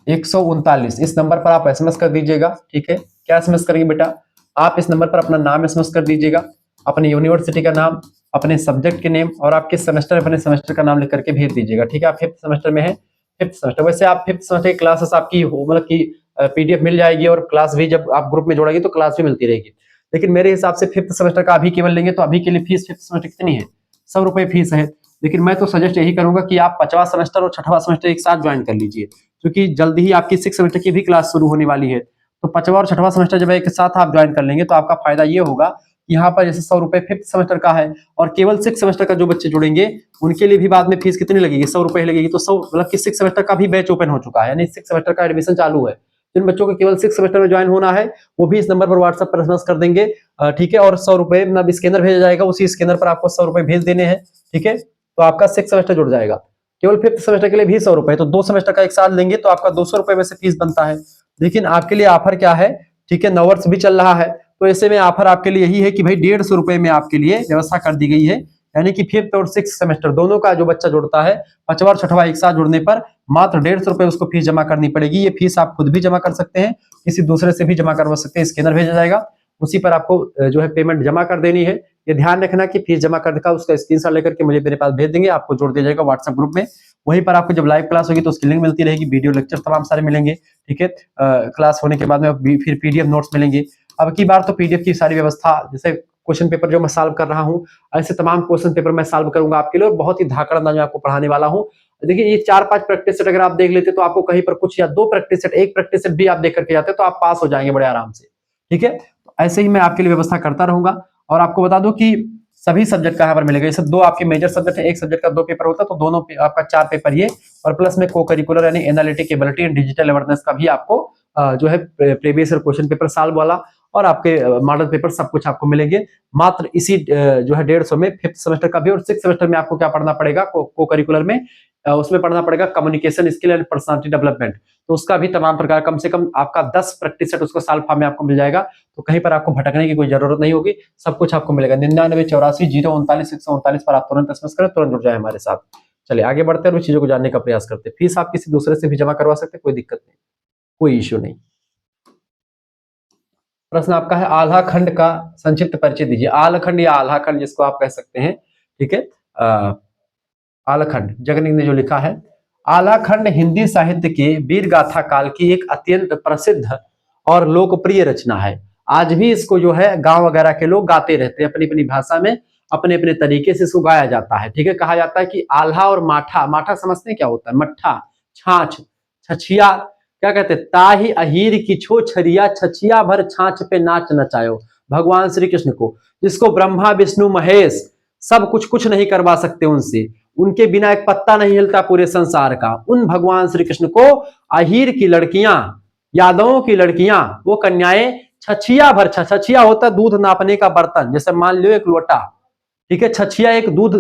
139, इस नंबर पर आप एसएमएस कर दीजिएगा। ठीक है, क्या एसएमएस करेंगे बेटा? आप इस नंबर पर अपना नाम एसएमएस कर दीजिएगा, अपनी यूनिवर्सिटी का नाम, अपने सब्जेक्ट के नेम, और आप किस सेमेस्टर, अपने सेमेस्टर का नाम लिख करके भेज दीजिएगा। ठीक है, आप 5th सेमेस्टर में है, 5th सेमेस्टर, वैसे आप 5th सेमेस्टर की क्लासेस आपकी मतलब की पीडीएफ मिल जाएगी, और क्लास भी जब आप ग्रुप में जोड़ेंगे तो क्लास भी मिलती रहेगी। लेकिन मेरे हिसाब से 5th सेमेस्टर का अभी केवल लेंगे तो अभी के लिए फीस 5th सेमेस्टर कितनी है? 100 रुपए फीस है। लेकिन मैं तो सजेस्ट यही करूंगा कि आप 5वां सेमेस्टर और 6वां सेमेस्टर एक साथ ज्वाइन कर लीजिए, क्योंकि जल्दी ही आपकी 6th सेमेस्टर की भी क्लास शुरू होने वाली है। तो 5वां और 6वां सेमेस्टर जब एक साथ आप ज्वाइन कर लेंगे तो आपका फायदा ये होगा, यहाँ पर जैसे 100 रुपए 5th सेमेस्टर का है, और केवल 6th सेमेस्टर का जो बच्चे जुड़ेंगे उनके लिए भी बाद में फीस कितनी लगेगी? 100 रुपए लगेगी। तो 100 मतलब कि 6th सेमेस्टर का भी बैच ओपन हो चुका है, यानी 6th सेमेस्टर का एडमिशन चालू है। जिन बच्चों को केवल 6th सेमेस्टर में ज्वाइन होना है वो भी इस नंबर पर व्हाट्सएप पर एसएमएस कर देंगे। ठीक है, और 100 रुपए मतलब स्कैनर भेजा जाएगा, उसी स्कैनर पर आपको 100 रुपए भेज देने हैं। ठीक है, तो आपका 6th सेमेस्टर जुड़ जाएगा। केवल 5th सेमेस्टर के लिए भी 100 रुपए, तो 2 सेमेस्टर का एक साथ लेंगे तो आपका 200 रुपए में से फीस बनता है। लेकिन आपके लिए ऑफर क्या है? ठीक है, 9 वर्ष भी चल रहा है, तो ऐसे में ऑफर आपके लिए यही है कि भाई 150 रुपए में आपके लिए व्यवस्था कर दी गई है। यानी कि 5th और 6th सेमेस्टर दोनों का जो बच्चा जुड़ता है, 5वां और 6वां एक साथ जुड़ने पर मात्र 150 रुपए उसको फीस जमा करनी पड़ेगी। ये फीस आप खुद भी जमा कर सकते हैं, किसी दूसरे से भी जमा करवा सकते हैं, स्कैनर भेजा जाएगा, उसी पर आपको जो है पेमेंट जमा कर देनी है। ये ध्यान रखना कि फीस जमा करने का उसका स्क्रीनशॉट लेकर के मुझे मेरे पास भेज देंगे, आपको जोड़ दिया जाएगा व्हाट्सएप ग्रुप में। वहीं पर आपको जब लाइव क्लास होगी तो उसकी लिंक मिलती रहेगी, वीडियो लेक्चर तमाम सारे मिलेंगे। ठीक है, क्लास होने के बाद में फिर पीडीएफ नोट्स मिलेंगे। अब की बार तो पीडीएफ की सारी व्यवस्था, जैसे क्वेश्चन पेपर जो मैं सॉल्व कर रहा हूँ, ऐसे तमाम क्वेश्चन पेपर मैं सॉल्व करूंगा आपके लिए, और बहुत ही धाकड़ अंदाज में आपको पढ़ाने वाला हूँ। देखिए, ये 4-5 प्रैक्टिस सेट अगर आप देख लेते तो आपको कहीं पर कुछ या 2 प्रैक्टिस सेट, 1 प्रैक्टिस सेट भी आप देख करके जाते तो आप पास हो जाएंगे बड़े आराम से। ठीक है, तो ऐसे ही मैं आपके लिए व्यवस्था करता रहूंगा। और आपको बता दूं कि सभी सब्जेक्ट का यहाँ पर मिलेगा। जैसे 2 आपके मेजर सब्जेक्ट है, एक सब्जेक्ट का 2 पेपर होता है, तो दोनों आपका 4 पेपर ये, और प्लस में को करिकुलर यानी analytic ability and digital awareness का भी आपको जो है previous year question paper solve वाला, और आपके मॉडल पेपर सब कुछ आपको मिलेंगे मात्र इसी जो है 150 में। 5th सेमेस्टर का भी और 6th सेमेस्टर में आपको क्या पढ़ना पड़ेगा को करिकुलर में, उसमें पढ़ना पड़ेगा communication skill and personality development. तो उसका भी तमाम प्रकार, कम से कम आपका 10 प्रैक्टिस सेट उसको साल फार्म में आपको मिल जाएगा। तो कहीं पर आपको भटकने की कोई जरूरत नहीं होगी, सब कुछ आपको मिलेगा। 9984 039 139 पर आप तुरंत एसएमएस करें, तुरंत जुड़ जाए हमारे साथ। चलिए आगे बढ़ते हैं और चीजों को जानने का प्रयास करते हैं। फीस आप किसी दूसरे से भी जमा करवा सकते हैं, कोई दिक्कत नहीं, कोई इश्यू नहीं। प्रश्न आपका है आल्हा खंड का संक्षिप्त परिचय दीजिए। आलखंड या आल्हा खंड जिसको आप कह सकते हैं, ठीक है। आलखंड जगनीक ने जो लिखा है। आलाखंड हिंदी साहित्य के वीर गाथा काल की एक अत्यंत प्रसिद्ध और लोकप्रिय रचना है। आज भी इसको जो है गांव वगैरह के लोग गाते रहते हैं, अपनी अपनी भाषा में अपने अपने तरीके से इसको गाया जाता है, ठीक है। कहा जाता है कि आल्हा और माठा, माठा समझते हैं क्या होता है? मट्ठा, छाछ, छछिया, क्या कहते हैं? ताही अहीर की छो छरिया, छछिया भर छाछ पे नाच नचायो। भगवान श्री कृष्ण को, जिसको ब्रह्मा विष्णु महेश सब कुछ नहीं करवा सकते उनसे, उनके बिना एक पत्ता नहीं हिलता पूरे संसार का, उन भगवान श्री कृष्ण को अहीर की लड़कियां, यादवों की लड़कियां, वो कन्याएं छछिया भर, छछिया होता दूध नापने का बर्तन, जैसे मान लो एक लोटा, ठीक है। छछिया एक दूध,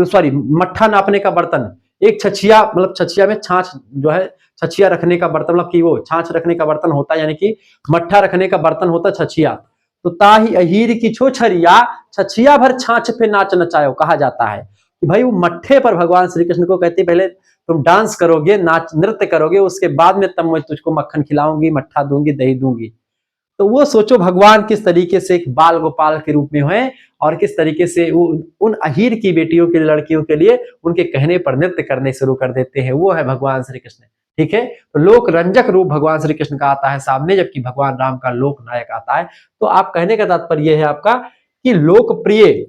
सॉरी मट्ठा नापने का बर्तन, एक छछिया मतलब छछिया में छाछ जो है, छछिया रखने का बर्तन मतलब कि वो छाछ रखने का बर्तन होता है, यानी कि मट्ठा रखने का बर्तन होता छछिया। तो ताही अहीर की छो छरिया, छछिया भर छाछ पे नाच नचायो, कहा जाता है कि भाई वो मट्ठे पर भगवान श्री कृष्ण को कहते पहले तुम डांस करोगे, नाच नृत्य करोगे, उसके बाद में तब मैं तुझको मक्खन खिलाऊंगी, मट्ठा दूंगी, दही दूंगी। तो वो सोचो भगवान किस तरीके से एक बाल गोपाल के रूप में हुए और किस तरीके से वो उन अहीर की बेटियों के लड़कियों के लिए उनके कहने पर नृत्य करने शुरू कर देते हैं। वो है भगवान श्री कृष्ण, ठीक है। तो लोक रंजक रूप भगवान श्री कृष्ण का आता है सामने, जबकि भगवान राम का लोक नायक आता है। तो आप कहने का तात्पर्य है आपका कि लोकप्रिय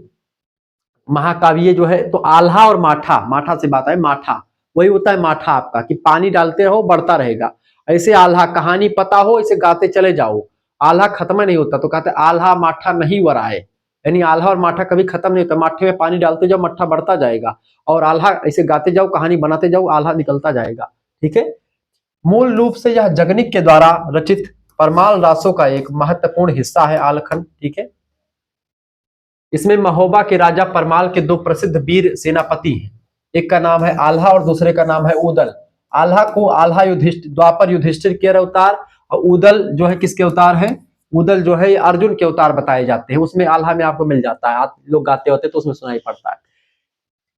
महाकाव्य जो है, तो आल्हा और माठा, माठा से बात है, माठा वही होता है माठा आपका, कि पानी डालते रहो बढ़ता रहेगा। ऐसे आल्हा कहानी पता हो, इसे गाते चले जाओ, आल्हा खत्म नहीं होता। तो कहते आल्हा माठा नहीं वराए, यानी आल्हा और माठा कभी खत्म नहीं होता। माठे में पानी डालते जाओ, मट्ठा बढ़ता जाएगा, और आल्हा ऐसे गाते जाओ, कहानी बनाते जाओ, आल्हा निकलता जाएगा, ठीक है। मूल रूप से यह जगनिक के द्वारा रचित परमाल रासों का एक महत्वपूर्ण हिस्सा है आलखंड, ठीक है। इसमें महोबा के राजा परमाल के दो प्रसिद्ध वीर सेनापति हैं, एक का नाम है आल्हा और दूसरे का नाम है उदल। आल्हा को आल्हा युधिष्ठिर, द्वापर युधिष्ठिर के अवतार, और उदल जो है किसके अवतार है? उदल जो है अर्जुन के अवतार बताए जाते हैं। उसमें आल्हा में आपको मिल जाता है, आप लोग गाते होते तो उसमें सुनाई पड़ता है।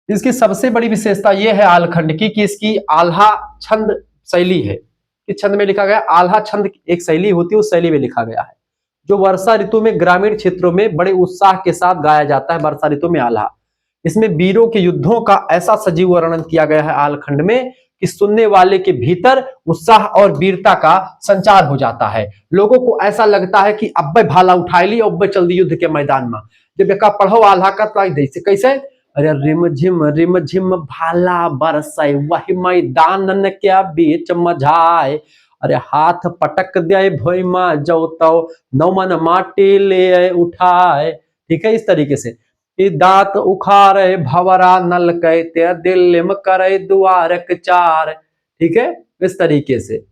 इसकी सबसे बड़ी विशेषता यह है आलखंड की कि इसकी आल्हा छंद शैली है। इस छंद में लिखा गया, आल्हा छंद एक शैली होती है, उस शैली में लिखा गया है, जो वर्षा ऋतु में ग्रामीण क्षेत्रों में बड़े उत्साह के साथ गाया जाता है। वर्षा ऋतु में आल्हा, इसमें वीरों के युद्धों का ऐसा सजीव वर्णन किया गया है आलखंड में कि सुनने वाले के भीतर उत्साह और वीरता का संचार हो जाता है। लोगों को ऐसा लगता है कि अब भाला उठाई ली, अब चल दी युद्ध के मैदान में। जब एक पढ़ो आल्हा का तो कैसे, अरे रिम झिम भाला बरसाए, वही मैदान क्या बीच मझाए, अरे हाथ पटक दे भोईमा जौतो, नौमन माटी ले उठाए, ठीक है। इस तरीके से दांत उखाड़े भवरा नल कहते, दिल में करे दुआरक चार, ठीक है। इस तरीके से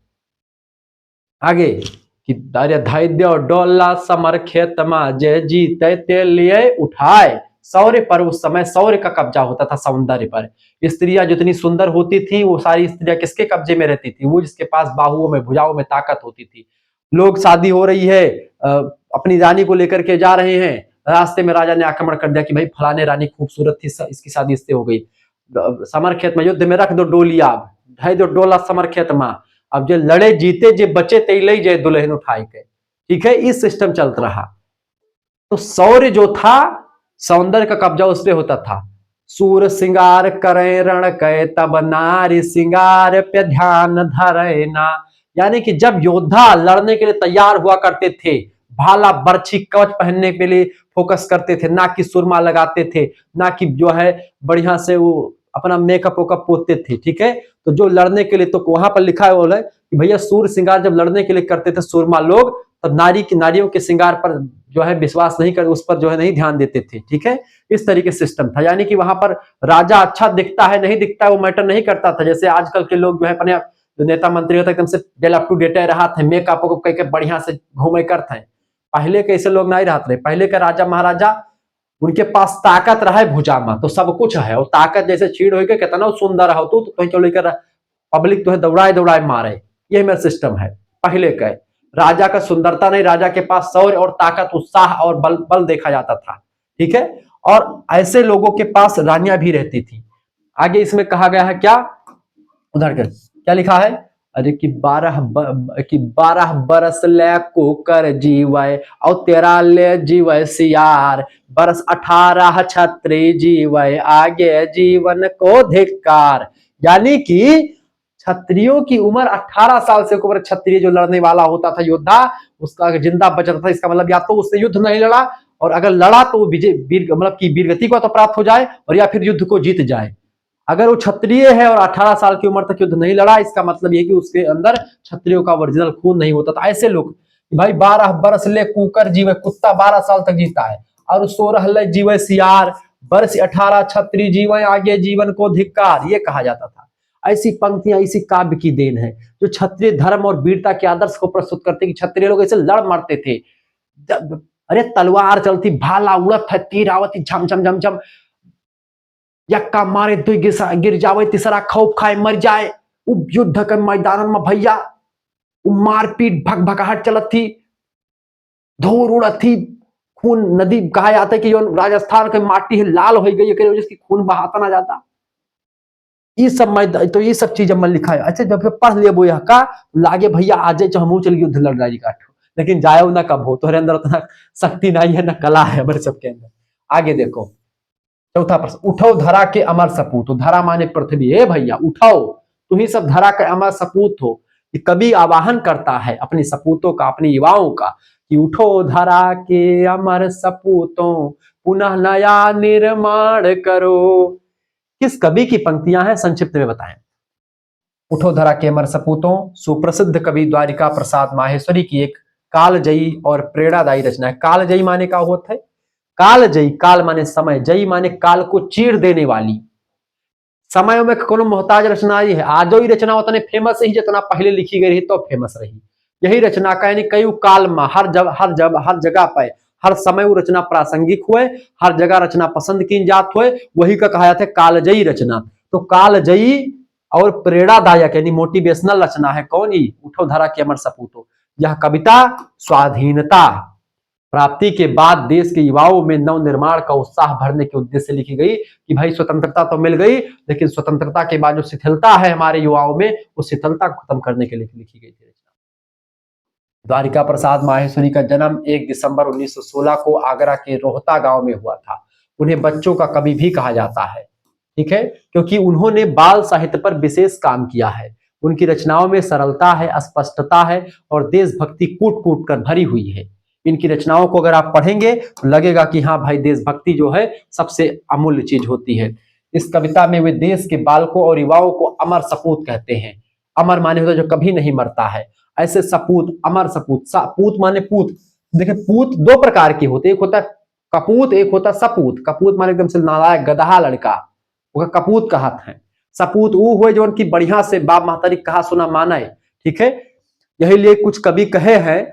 आगे कि अरे धैर्य डोला समर खेत में जय जीते ते लिए उठाए। सौर्य पर उस समय सौर्य का कब्जा होता था सौंदर्य पर। स्त्रियां जितनी सुंदर होती थी, वो सारी स्त्रियां किसके कब्जे में रहती थी? वो जिसके पास बाहुओं में भुजाओं में ताकत होती थी। लोग शादी हो रही है, अपनी रानी को लेकर के जा रहे हैं, रास्ते में राजा ने आक्रमण कर दिया कि भाई फलाने रानी खूबसूरत थी, इसकी शादी इससे हो गई। समर खेत में युद्ध में रख दो डोलिया, ढाई दो डोला समर खेत में, अब जो लड़े जीते जे बचे ते ले जाए दुल्हन उठाई के, ठीक है। इस सिस्टम चलता रहा। तो सौर्य जो था, सौंदर्य का कब्जा उस पे होता था। सूर सिंगार करे रण कहे, तब नारी सिंगार पे ध्यान धरे ना, यानी कि जब योद्धा लड़ने के लिए तैयार हुआ करते थे, भाला बर्छी कवच पहनने के लिए फोकस करते थे, ना कि सुरमा लगाते थे, ना कि जो है बढ़िया से वो अपना मेकअप वोकअप पोतते थे, ठीक है। तो जो लड़ने के लिए, तो वहां पर लिखा है बोले कि भैया सूर श्रृंगार जब लड़ने के लिए करते थे सूरमा लोग, तब नारियों के श्रृंगार पर जो है विश्वास नहीं कर, उस पर जो है नहीं ध्यान देते थे, ठीक है। इस तरीके से सिस्टम था, यानी कि वहां पर राजा अच्छा दिखता है नहीं दिखता है वो मैटर नहीं करता था। जैसे आजकल के लोग जो है अपने जो नेता मंत्री होता है एकदम से वेल अप टू डेट रहा थे, मेकअप को कह के बढ़िया से घूमे करते हैं, पहले कैसे लोग नहीं रहते रहे, पहले के राजा महाराजा उनके पास ताकत रहे भुजा में तो सब कुछ है, और ताकत जैसे चीड़ हो के कितना सुंदर हो तो कहीं लेकर पब्लिक तो है दौड़ाए दौड़ाए मारे, ये मेरा सिस्टम है। पहले का राजा का सुंदरता नहीं, राजा के पास शौर्य और ताकत उत्साह और बल बल देखा जाता था, ठीक है। और ऐसे लोगों के पास रानियां भी रहती थी। आगे इसमें कहा गया है क्या, उधर कर क्या लिखा है, अरे कि 12 बरस ले कुकर जीवे और 13 ले जीवे सियार, बरस 18 छत्री जीवे आगे जीवन को धिक्कार। यानी कि क्षत्रियों की उम्र 18 साल से ऊपर, क्षत्रिय जो लड़ने वाला होता था योद्धा, उसका अगर जिंदा बचता था, इसका मतलब या तो उसने युद्ध नहीं लड़ा, और अगर लड़ा तो वो विजय मतलब की वीरगति को तो प्राप्त हो जाए, और या फिर युद्ध को जीत जाए। अगर वो क्षत्रिय है और 18 साल की उम्र तक युद्ध नहीं लड़ा, इसका मतलब यह कि उसके अंदर क्षत्रियों का ओरिजिनल खून नहीं होता था। ऐसे लोग भाई 12 बरस ले कुकर जीवे, कुत्ता 12 साल तक जीता है, और 16 ले जीवे सियार, बरस 18 क्षत्रिय जीवे आगे जीवन को धिक्कार, ये कहा जाता था। ऐसी पंक्तियां इसी काव्य की देन है जो क्षत्रिय धर्म और वीरता के आदर्श को प्रस्तुत करते कि क्षत्रिय लोग ऐसे लड़ मरते थे। अरे तलवार चलती, भाला उड़त है, तीर आवती झम झम झम झम, यक्का मारे दुई गिर जावे, तीसरा खौफ खाए मर जाए। युद्ध के मैदान में भैया मारपीट भगभगाहट चलत थी, धूल उड़त थी, खून नदी कहा जाता है कि राजस्थान की माटी है लाल हो गई है, जिसकी खून बहाता ना जाता। ये सब तो ये सब चीज मन लिखा है। अच्छा जब पढ़ ले वो का लागे भैया आ जाए हम चल युद्ध लड़ रही काठो, लेकिन जाए ना कब हो, तुम्हारे अंदर उतना शक्ति नहीं है ना कला है हमारे सबके अंदर। आगे देखो चौथा प्रश्न, उठो धरा के अमर सपूत। तो धरा माने पृथ्वी, है भैया उठाओ, तुम ही सब धरा के अमर सपूत हो। कि कवि आवाहन करता है अपने सपूतों का, अपने युवाओं का, कि उठो धरा के अमर सपूतों, पुनः नया निर्माण करो। किस कवि की पंक्तियां हैं, संक्षिप्त में बताएं। उठो धरा के अमर सपूतों सुप्रसिद्ध कवि द्वारिका प्रसाद माहेश्वरी की एक कालजयी और प्रेरणादायी रचना है। कालजयी माने का होता है, कालजयी, काल माने समय, जयी माने काल को चीर देने वाली। समय में कोनो मोहताज रचना ही है, आजो ही रचना उतने फेमस ही जितना पहले लिखी गई रही तो फेमस रही। यही रचना का यानी कई काल में हर जगह पर हर समय वो रचना प्रासंगिक हुए, हर जगह रचना पसंद की जात हुए, वही का कहा जाता है कालजयी रचना। तो कालजयी और प्रेरणादायक यानी मोटिवेशनल रचना है कौन ही, उठो धरा के अमर सपूतों। यह कविता स्वाधीनता प्राप्ति के बाद देश के युवाओं में नव निर्माण का उत्साह भरने के उद्देश्य से लिखी गई। कि भाई स्वतंत्रता तो मिल गई, लेकिन स्वतंत्रता के बाद जो शिथिलता है हमारे युवाओं में, उस शिथिलता को खत्म करने के लिए लिखी गई थी रचना। द्वारिका प्रसाद माहेश्वरी का जन्म 1 दिसंबर 1916 को आगरा के रोहता गांव में हुआ था। उन्हें बच्चों का कवि भी कहा जाता है, ठीक है, क्योंकि उन्होंने बाल साहित्य पर विशेष काम किया है। उनकी रचनाओं में सरलता है, स्पष्टता है और देशभक्ति कूट कूट कर भरी हुई है। इनकी रचनाओं को अगर आप पढ़ेंगे तो लगेगा कि हाँ भाई देशभक्ति जो है सबसे अमूल्य चीज होती है। इस कविता में वे देश के बालकों और युवाओं को अमर सपूत कहते हैं। अमर माने होता जो कभी नहीं मरता है, ऐसे सपूत, अमर सपूत। सपूत माने पूत, देखिए पूत 2 प्रकार के होते, एक होता है कपूत, एक होता है सपूत। कपूत माने एकदम से नालायक गधा लड़का, वो कपूत कहत है। सपूत वो हुए जो उनकी बढ़िया से बाप महतारी कहा सुना माने, ठीक है। यही लिए कुछ कवि कहे हैं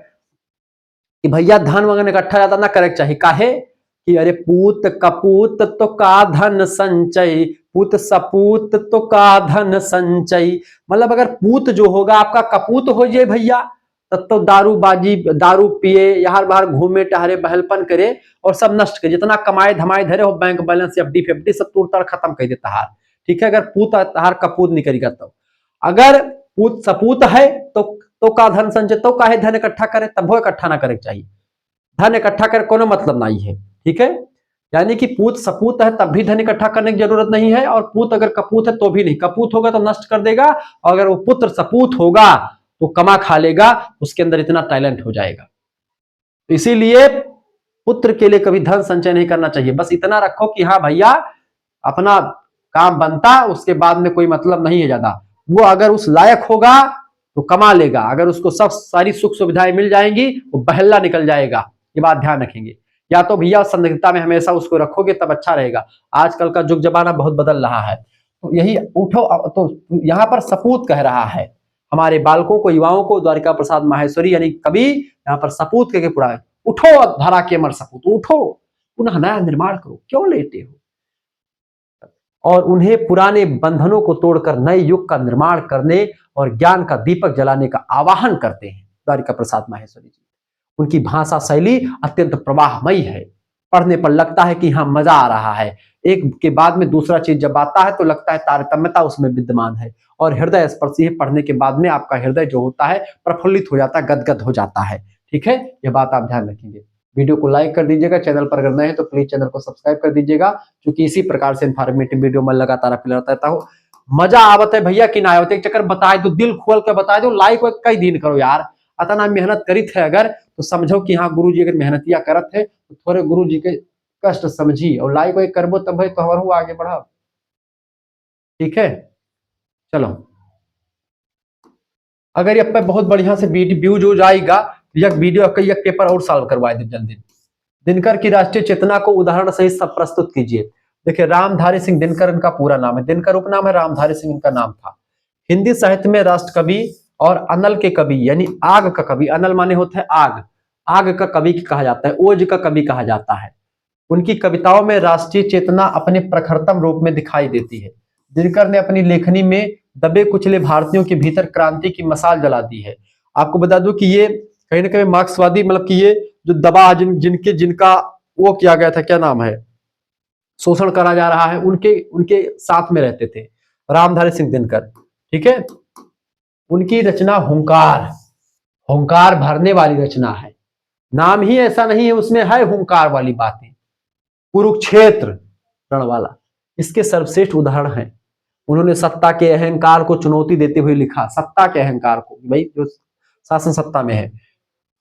कि भैया धन वगन इकट्ठा ज्यादा ना करे चाहिए, काहे कि अरे पूत कपूत तो का धन संचय, पूत सपूत तो का धन संचय। मतलब अगर पूत जो होगा आपका कपूत हो जाए भैया, तब तो दारूबाजी, दारू पिए, यहाँ बाहर घूमे टहरे, बहलपन करे और सब नष्ट करे, जितना कमाए धमाए धरे हो, बैंक बैलेंस एफडी फेफडी सब तोड़ ताड़ खत्म कर देता है, ठीक है। अगर पूत हार कपूत नहीं करेगा तो, अगर पूत सपूत है तो का धन संचय, तो काहे धन इकट्ठा करे, तब वो इकट्ठा ना करे चाहिए। धन इकट्ठा करे कोनो मतलब नहीं है, ठीक है। यानी कि पूत सपूत है तब भी धन इकट्ठा करने की जरूरत नहीं है, और पूत अगर कपूत है तो भी नहीं। कपूत होगा तो नष्ट कर देगा, और अगर वो पुत्र सपूत होगा तो कमा खा लेगा, उसके अंदर इतना टैलेंट हो जाएगा। तो इसीलिए पुत्र के लिए कभी धन संचय नहीं करना चाहिए। बस इतना रखो कि हाँ भैया अपना काम बनता, उसके बाद में कोई मतलब नहीं है ज्यादा। वो अगर उस लायक होगा तो कमा लेगा, अगर उसको सब सारी सुख सुविधाएं मिल जाएंगी वो बहल्ला निकल जाएगा, ये बात ध्यान रखेंगे। या तो भैया संदिग्धता में हमेशा उसको रखोगे तब अच्छा रहेगा। आजकल का युग जमाना बहुत बदल रहा है, तो यही उठो। तो यहाँ पर सपूत कह रहा है हमारे बालकों को, युवाओं को। द्वारिका प्रसाद माहेश्वरी यानी कवि यहाँ पर सपूत कह के उठो धरा के अमर सपूत, उठो पुनः नया निर्माण करो, क्यों लेटे हो? और उन्हें पुराने बंधनों को तोड़कर नए युग का निर्माण करने और ज्ञान का दीपक जलाने का आवाहन करते हैं द्वारिका प्रसाद माहेश्वरी जी। उनकी भाषा शैली अत्यंत प्रवाहमयी है, पढ़ने पर लगता है कि हाँ मजा आ रहा है, एक के बाद में दूसरा चीज जब आता है तो लगता है तारतम्यता उसमें विद्यमान है, और हृदय स्पर्शी है, पढ़ने के बाद में आपका हृदय जो होता है प्रफुल्लित हो जाता है, गदगद हो जाता है। ठीक है, यह बात आप ध्यान रखेंगे। वीडियो को लाइक कर दीजिएगा, चैनल पर अगर नए हैं तो प्लीज चैनल को सब्सक्राइब कर दीजिएगा, क्योंकि इसी प्रकार से इन्फॉर्मेटिव वीडियो मैं लगातार अपलोड रहता हूँ। मजा आवत है भैया कि ना आवत, एक चक्कर बताए दो, दिल खोल के बताए दो, लाइक कई दिन करो यार, अतना मेहनत करित है अगर तो समझो कि हाँ गुरु जी अगर मेहनतिया करत है तो थोड़े गुरु जी के कष्ट समझी, और लाइक वाइक करबो तब भाई तो आगे बढ़ा। ठीक है, चलो अगर ये पे बहुत बढ़िया से व्यूज हो जाएगा, यह वीडियो कई पेपर और सॉल्व करवाए दे जल्दी। दिनकर की राष्ट्रीय चेतना को उदाहरण सहित सब प्रस्तुत कीजिए। देखिए रामधारी सिंह दिनकर इनका पूरा नाम है, दिनकर उपनाम है, रामधारी सिंह इनका नाम था। हिंदी साहित्य में राष्ट्र कवि और अनल के कवि यानी आग का कवि, अनल माने होता है आग, आग का कवि कहा जाता है, ओज का कवि कहा जाता है। उनकी कविताओं में राष्ट्रीय चेतना अपने प्रखरतम रूप में दिखाई देती है। दिनकर ने अपनी लेखनी में दबे कुचले भारतीयों के भीतर क्रांति की मशाल जला दी है। आपको बता दूं कि ये कहीं ना कहीं मार्क्सवादी, मतलब कि ये जो दबा जिनका वो किया गया था, क्या नाम है, शोषण करा जा रहा है, उनके उनके साथ में रहते थे रामधारी सिंह दिनकर। ठीक है, उनकी रचना हुंकार, हुंकार भरने वाली रचना है, नाम ही ऐसा नहीं है, उसमें है हुंकार वाली बातें। कुरुक्षेत्र रण वाला इसके सर्वश्रेष्ठ उदाहरण है। उन्होंने सत्ता के अहंकार को चुनौती देते हुए लिखा, सत्ता के अहंकार को, भाई जो शासन सत्ता में है।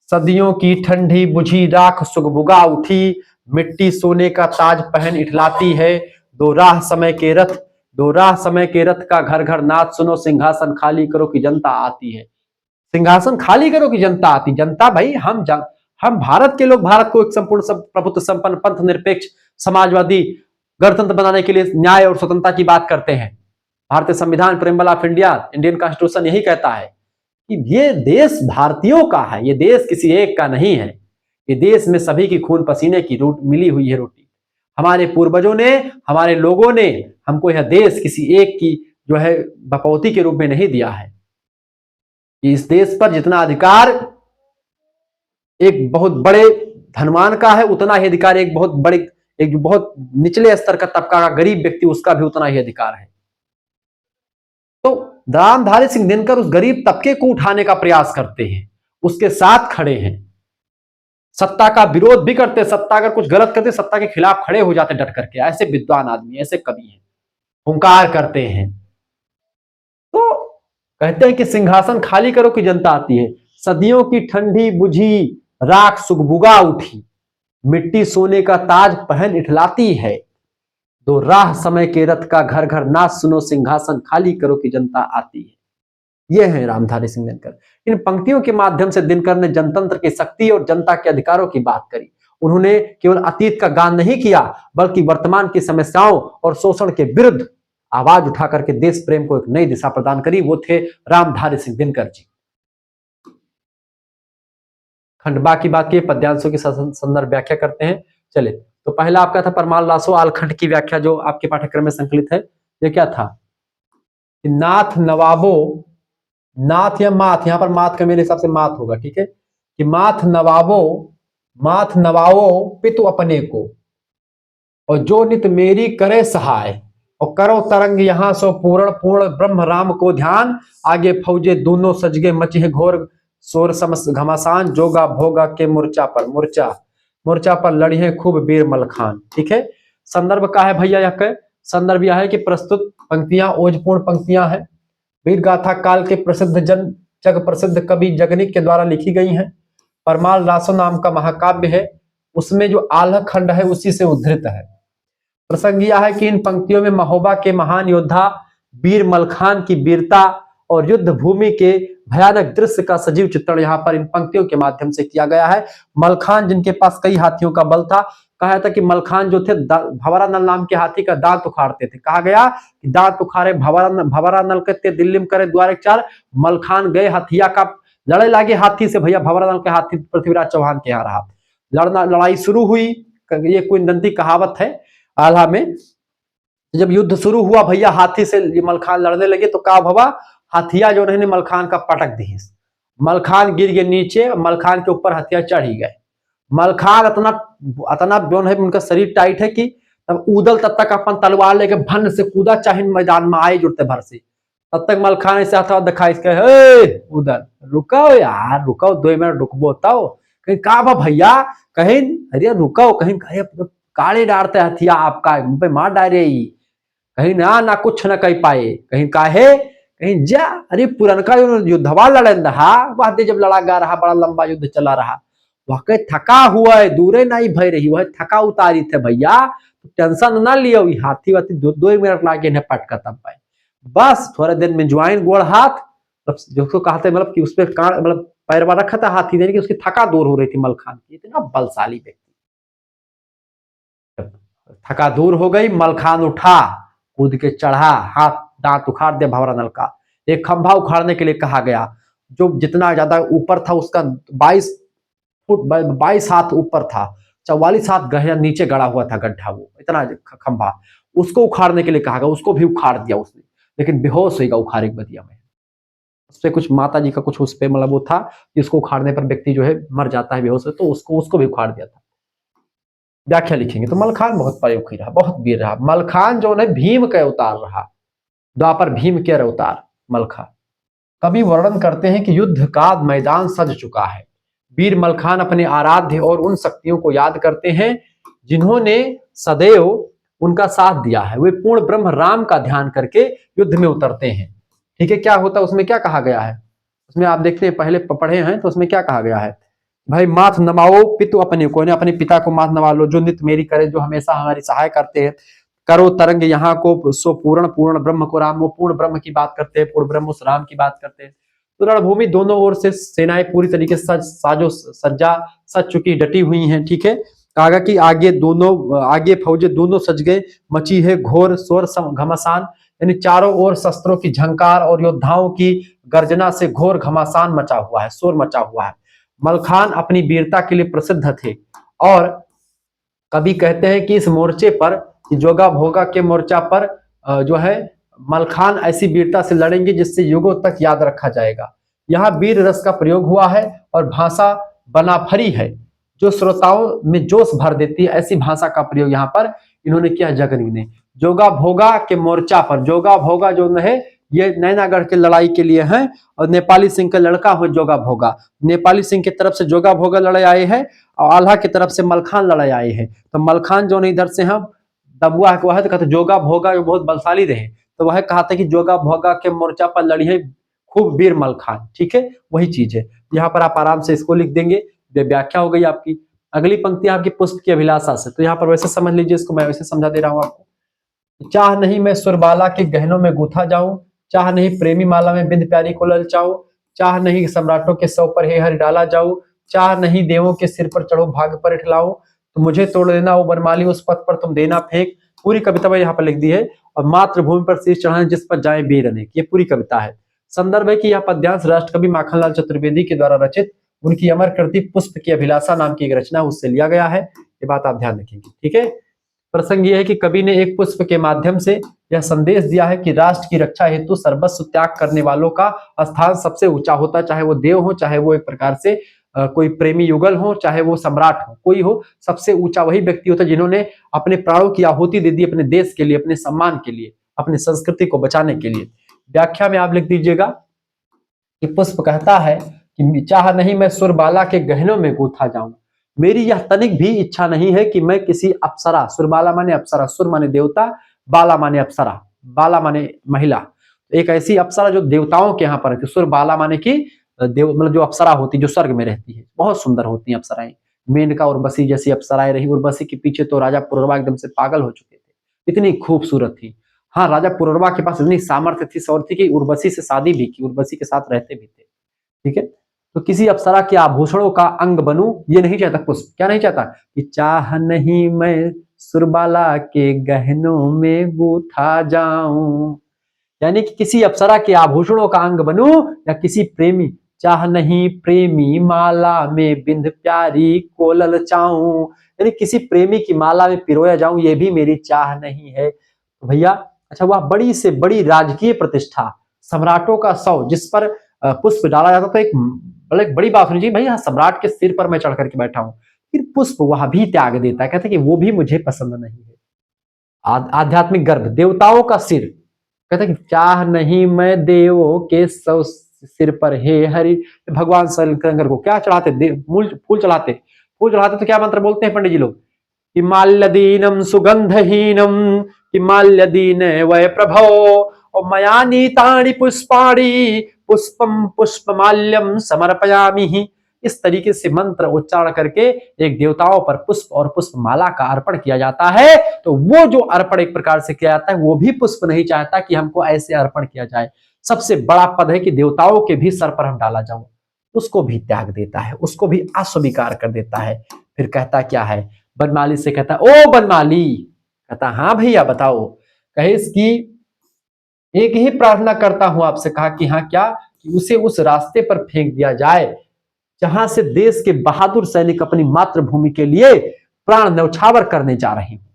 सदियों की ठंडी बुझी राख सुगबुगा उठी, मिट्टी सोने का ताज पहन इठलाती है, दो राह समय के रथ, दो राह समय के रथ का घर घर नाथ सुनो, सिंहासन खाली करो कि जनता आती है। सिंहासन खाली करो कि जनता आती, जनता भाई हम भारत के लोग भारत को एक संपूर्ण प्रभुत्व संपन्न पंथ निरपेक्ष समाजवादी गणतंत्र बनाने के लिए न्याय और स्वतंत्रता की बात करते हैं। भारतीय संविधान preamble of India, Indian constitution यही कहता है कि ये देश भारतीयों का है, ये देश किसी एक का नहीं है, ये देश में सभी की खून पसीने की मिली हुई है रोटी। हमारे पूर्वजों ने, हमारे लोगों ने हमको यह देश किसी एक की जो है बपौती के रूप में नहीं दिया है। इस देश पर जितना अधिकार एक बहुत बड़े धनवान का है, उतना ही अधिकार एक बहुत निचले स्तर का तबका का गरीब व्यक्ति, उसका भी उतना ही अधिकार है। तो रामधारी सिंह दिनकर उस गरीब तबके को उठाने का प्रयास करते हैं, उसके साथ खड़े हैं, सत्ता का विरोध भी करते, सत्ता अगर कुछ गलत करते सत्ता के खिलाफ खड़े हो जाते डट करके। ऐसे विद्वान आदमी, ऐसे कवि हैं, हुंकार करते हैं। तो कहते हैं कि सिंहासन खाली करो कि जनता आती है, सदियों की ठंडी बुझी राख सुगबुगा उठी, मिट्टी सोने का ताज पहन इठलाती है, दो राह समय के रथ का घर घर नाच सुनो, सिंहासन खाली करो कि जनता आती है। यह है रामधारी सिंह दिनकर। इन पंक्तियों के माध्यम से दिनकर ने जनतंत्र की शक्ति और जनता के अधिकारों की बात करी। उन्होंने केवल अतीत का गान नहीं किया, बल्कि वर्तमान की समस्याओं और शोषण के विरुद्ध आवाज उठा करके देश प्रेम को एक नई दिशा प्रदान करी। वो थे रामधारी सिंह दिनकर जी। खंडबा की बात की, पद्यांशों की संदर्भ व्याख्या करते हैं। चले, तो पहला आपका था परमाल लासो आलखंड की व्याख्या, जो आपके पाठ्यक्रम में संकलित है। ये क्या था, नाथ नवाबो, नाथ या माथ, यहां पर माथ का मेरे हिसाब से माथ होगा, ठीक है, कि माथ नवाओ पितु अपने को, और जो नित मेरी करे सहाय, और करो तरंग यहां सो पूर्ण ब्रह्म राम को ध्यान, आगे फौजे दोनों सजगे मचे घोर शोर समस घमासान, जोगा भोगा के मोर्चा पर लड़ी है खूब वीर मलखान। ठीक है, संदर्भ का है भैया, यह संदर्भ यह है कि प्रस्तुत पंक्तियां ओजपूर्ण पंक्तियां हैं, वीर गाथा काल के प्रसिद्ध जग प्रसिद्ध कवि जगनिक के द्वारा लिखी गई हैं। परमाल रासो नाम का महाकाव्य है, उसमें जो आल्ह खंड है उसी से उद्धृत है। प्रसंग यह है कि इन पंक्तियों में महोबा के महान योद्धा वीर मलखान की वीरता और युद्ध भूमि के भयानक दृश्य का सजीव चित्रण यहाँ पर इन पंक्तियों के माध्यम से किया गया है। मलखान जिनके पास कई हाथियों का बल था, कहा था कि मलखान जो थे भंवरा नल नाम के हाथी का दांत उखाड़ते थे। कहा गया कि दांत उखाड़े भंवरा नल कहते दिल्ली में करे द्वारे चार, मलखान गए हथिया का लड़े लागे हाथी से, भैया भंवरा नल के हाथी पृथ्वीराज चौहान के यहाँ रहा। लड़ाई शुरू हुई। ये किंवदंती कहावत है आल्हा में। जब युद्ध शुरू हुआ भैया, हाथी से मलखान लड़ने लगे तो का भवा, हथिया जो उन्होंने मलखान का पटक दी। मलखान गिर गए नीचे, मलखान के ऊपर हथिया चढ़ ही गए। मलखान इतना इतना जो है उनका शरीर टाइट है कि तब उदल तब तक अपन तलवार लेके भन से कूदा, चाहे मैदान में आए जुड़ते भर से, तब तक मलखान ऐसे आता दिखा इसके उदल रुको यार, रुको 2 मिनट रुकबो तब। कहीं का बा भैया, कहीं अरे रुको, कहीं काले डालते हथिया आपका पे मार डाले, कहीं ना कुछ न कह पाए, कहीं काहे, कहीं जा अरे पुरनका युद्धवा लड़न रहा वह, जब लड़ा गा रहा, बड़ा लंबा युद्ध चला रहा, वह थका हुआ है, दूरे नहीं भय रही, वह थका उतारी थे भैया, टेंशन ना लियो, हाथी वाथी 2 मिनट लागे इन्हें पटका तब पाए, बस थोड़े दिन में ज्वाइन गोड़ हाथ, जो कहते मतलब कि उस पर मतलब पैरवा रखा था हाथी ने कि उसकी थका दूर हो रही थी मलखान की, इतना बलशाली व्यक्ति। थका दूर हो गई, मलखान उठा, कूद के चढ़ा, हाथ दांत उखाड़ दे भंवरा नल का। एक खंभा उखाड़ने के लिए कहा गया, जो जितना ज्यादा ऊपर था उसका 22 फुट 22 हाथ ऊपर था, 44 हाथ गहरा नीचे गड़ा हुआ था गड्ढा, वो इतना खंभा, उसको उखाड़ने के लिए कहा गया, उसको भी उखाड़ दिया उसने, लेकिन बेहोश होगा उखाड़े बदिया में। उसपे कुछ माता जी का कुछ उस पे मतलब वो था कि उसको उखाड़ने पर व्यक्ति जो है मर जाता है बेहोश, तो उसको भी उखाड़ दिया था। व्याख्या लिखेंगे तो मलखान बहुत प्रयोगी रहा, बहुत वीर रहा। मलखान जो है भीम का अवतार रहा, द्वापर भीम के अवतार मलखा। कवि वर्णन करते हैं कि युद्ध का मैदान सज चुका है, वीर मलखान अपने आराध्य और उन शक्तियों को याद करते हैं जिन्होंने सदैव उनका साथ दिया है। वे पूर्ण ब्रह्म राम का ध्यान करके युद्ध में उतरते हैं। ठीक है, क्या होता है उसमें, क्या कहा गया है उसमें, आप देखते हैं पहले पढ़े हैं तो उसमें क्या कहा गया है, भाई माथ नमाओ पितु अपने को, अपने पिता को माथ नवा लो, जो नित्य मेरी करे, जो हमेशा हमारी सहाय करते हैं। करो तरंग यहाँ को सो पूर्ण पूर्ण ब्रह्म को राम, वो पूर्ण ब्रह्म की बात करते हैं, पूर्ण ब्रह्म उस राम की बात करते हैं। तो रणभूमि दोनों ओर से सेनाएं पूरी तरीके से साजो सज्जा सज चुकी, डटी हुई हैं। ठीक है, कहा कि आगे फौजे दोनों सज गए, मची है घोर शोर घमासान, यानी चारों ओर शस्त्रों की झंकार और योद्धाओं की गर्जना से घोर घमासान मचा हुआ है, शोर मचा हुआ है। मलखान अपनी वीरता के लिए प्रसिद्ध थे, और कभी कहते हैं कि इस मोर्चे पर, जोगा भोगा के मोर्चा पर जो है मलखान ऐसी वीरता से लड़ेंगे जिससे युगों तक याद रखा जाएगा। यहाँ वीर रस का प्रयोग हुआ है और भाषा बनाफरी है जो श्रोताओं में जोश भर देती है, ऐसी भाषा का प्रयोग यहाँ पर इन्होंने किया जगनी ने। जोगा भोगा के मोर्चा पर, जोगा भोगा जो है ये नैनागढ़ के लड़ाई के लिए है, और नेपाली सिंह का लड़का हो जोगा भोगा, नेपाली सिंह की तरफ से जोगा भोगा लड़ाई आए हैं और आल्हा की तरफ से मलखान लड़ाई आए हैं। तो मलखान जो इधर से हम दबुआ वह तो कहते जोगा भोगा बहुत बलशाली रहे, तो वह कहते कि जोगा भोगा के मोर्चा पर लड़ी है खूब वीर मलखान। ठीक है, वही चीज है, यहाँ पर आप आराम से इसको लिख देंगे, व्याख्या हो गई आपकी। अगली पंक्ति आपकी पुष्प की अभिलाषा से, तो यहाँ पर वैसे समझ लीजिए, इसको मैं वैसे समझा दे रहा हूँ आपको। चाह नहीं मैं सुरबाला के गहनों में गूथा जाऊं, चाह नहीं प्रेमी माला में बिंद प्यारी को ललचाऊं, चाह नहीं सम्राटों के सौ पर हे हरि डाला जाऊं, चाह नहीं देवों के सिर पर चढ़ो भाग पर इठलाऊं, तो मुझे तोड़ देना वो बनमाली उस पथ पर तुम देना फेंक। पूरी कविता में यहाँ पर लिख दी है, और मातृभूमि पर शीश चढ़ाने जिस पर जाए वीर अनेक, ये पूरी कविता है। संदर्भ है कि यह पद्यांश राष्ट्रकवि माखनलाल चतुर्वेदी के द्वारा रचित उनकी अमर कृति पुष्प की अभिलाषा नाम की एक रचना उससे लिया गया है, ये बात आप ध्यान रखेंगे। ठीक है, प्रसंग यह है कि कवि ने एक पुष्प के माध्यम से यह संदेश दिया है कि राष्ट्र की रक्षा हेतु सर्वस्व त्याग करने वालों का स्थान सबसे ऊंचा होता है, चाहे वो देव हो, चाहे वो एक प्रकार से कोई प्रेमी युगल हो, चाहे वो सम्राट हो, कोई हो, सबसे ऊंचा वही व्यक्ति होता है जिन्होंने अपने प्राणों की आहुति दे दी अपने देश के लिए, अपने सम्मान के लिए, अपनी संस्कृति को बचाने के लिए। व्याख्या में आप लिख दीजिएगा कि पुष्प कहता है कि चाह नहीं मैं सुरबाला के गहनों में गूथा जाऊं, मेरी यह तनिक भी इच्छा नहीं है कि मैं किसी अप्सरा, सुरबाला माने अप्सरा, सुर माने देवता, बाला माने अप्सरा, बाला माने महिला, एक ऐसी अप्सरा जो देवताओं के यहाँ पर रहती, सुरबाला माने कि देव मतलब जो अप्सरा होती जो स्वर्ग में रहती है, बहुत सुंदर होती हैं अप्सराएं। मेनका उर्वशी जैसी अप्सराएं रही, उर्वशी के पीछे तो राजा पुररवा एकदम से पागल हो चुके थे, इतनी खूबसूरत थी। हाँ, राजा पुररवा के पास इतनी सामर्थ्य थी, सौर थी कि उर्वशी से शादी भी की, उर्वशी के साथ रहते भी थे। ठीक है, तो किसी अप्सरा के आभूषणों का अंग बनूं, ये नहीं चाहता पुष्प। क्या नहीं चाहता कि चाह नहीं मैं सुरबाला के गहनों में गूथा जाऊं, यानी कि किसी अप्सरा के आभूषणों का अंग बनूं या किसी प्रेमी, चाह नहीं प्रेमी माला में बिंद प्यारी को ललचाऊं, यानी किसी प्रेमी की माला में पिरोया जाऊं ये भी मेरी चाह नहीं है। तो भैया अच्छा, वह बड़ी से बड़ी राजकीय प्रतिष्ठा, सम्राटों का शव जिस पर पुष्प डाला जाता, तो एक बड़ी बात होनी चाहिए, भैया सम्राट के सिर पर मैं चढ़ करके बैठा हूं, फिर पुष्प वह भी त्याग देता है, कहते कि वो भी मुझे पसंद नहीं है। आध्यात्मिक गर्भ, देवताओं का सिर, कहते कि चाह नहीं मैं देवों के सौ सिर पर हे हरि। भगवान शंकर को क्या चढ़ाते, फूल चढ़ाते, फूल चढ़ाते तो क्या मंत्र बोलते हैं पंडित जी लोग, हिमालयदीनम सुगंधहीनम हिमालयदीन वै प्रभो और मया नीतानि पुष्पाणि पुष्पम पुष्पमाल्यम समर्पयामि। इस तरीके से मंत्र उच्चारण करके एक देवताओं पर पुष्प और पुष्पमाला का अर्पण किया जाता है। तो वो जो अर्पण एक प्रकार से किया जाता है, वो भी पुष्प नहीं चाहता कि हमको ऐसे अर्पण किया जाए। सबसे बड़ा पद है कि देवताओं के भी सर पर हम डाला जाऊं, उसको भी त्याग देता है, उसको भी अस्वीकार कर देता है। फिर कहता क्या है, बनमाली से कहता, ओ बनमाली, कहता हाँ भैया बताओ। कहे इसकी एक ही प्रार्थना करता हूं आपसे, कहा कि हाँ क्या, कि उसे उस रास्ते पर फेंक दिया जाए जहां से देश के बहादुर सैनिक अपनी मातृभूमि के लिए प्राण न्यौछावर करने जा रहे हैं।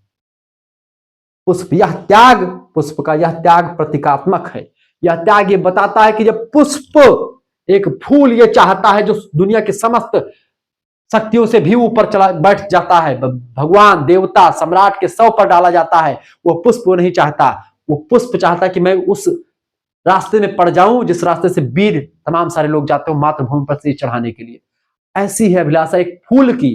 पुष्प, यह त्याग, पुष्प का यह त्याग प्रतीकात्मक है। यह त्याग ये बताता है कि जब पुष्प, एक फूल ये चाहता है जो दुनिया के समस्त शक्तियों से भी ऊपर चला बैठ जाता है, भगवान देवता सम्राट के सौ पर डाला जाता है, वो पुष्प वो नहीं चाहता। वो पुष्प चाहता कि मैं उस रास्ते में पड़ जाऊं जिस रास्ते से वीर तमाम सारे लोग जाते हो मातृभूमि पर शीश चढ़ाने के लिए। ऐसी है अभिलाषा एक फूल की।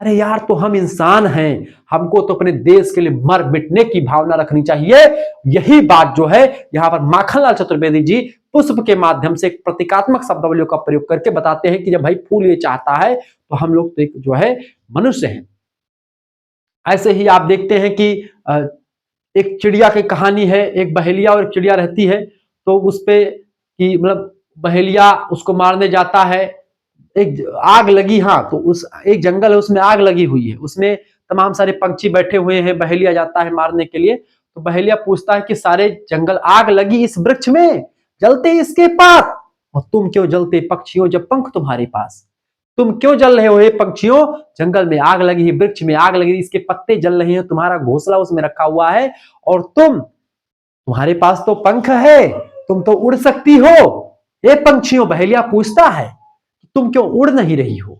अरे यार, तो हम इंसान हैं, हमको तो अपने देश के लिए मर मिटने की भावना रखनी चाहिए। यही बात जो है यहां पर माखनलाल चतुर्वेदी जी पुष्प के माध्यम से एक प्रतीकात्मक शब्दावलियों का प्रयोग करके बताते हैं कि जब भाई फूल ये चाहता है तो हम लोग तो एक जो है मनुष्य हैं। ऐसे ही आप देखते हैं कि एक चिड़िया की कहानी है, एक बहेलिया और एक चिड़िया रहती है, तो उस पे कि मतलब बहेलिया उसको मारने जाता है, एक आग लगी, हाँ तो उस एक जंगल है उसमें आग लगी हुई है, उसमें तमाम सारे पंछी बैठे हुए हैं, बहेलिया जाता है मारने के लिए, तो बहेलिया पूछता है कि सारे जंगल आग लगी इस वृक्ष में, जलते इसके पात, और तुम क्यों जलते पक्षियों जब पंख तुम्हारे पास, तुम क्यों जल रहे हो ये पक्षियों, जंगल में आग लगी है, वृक्ष में आग लगी, इसके पत्ते जल रहे हैं, तुम्हारा घोंसला उसमें रखा हुआ है, और तुम्हारे पास तो पंख है, तुम तो उड़ सकती हो, ये पंछियों, बहेलिया पूछता है तुम क्यों उड़ नहीं रही हो।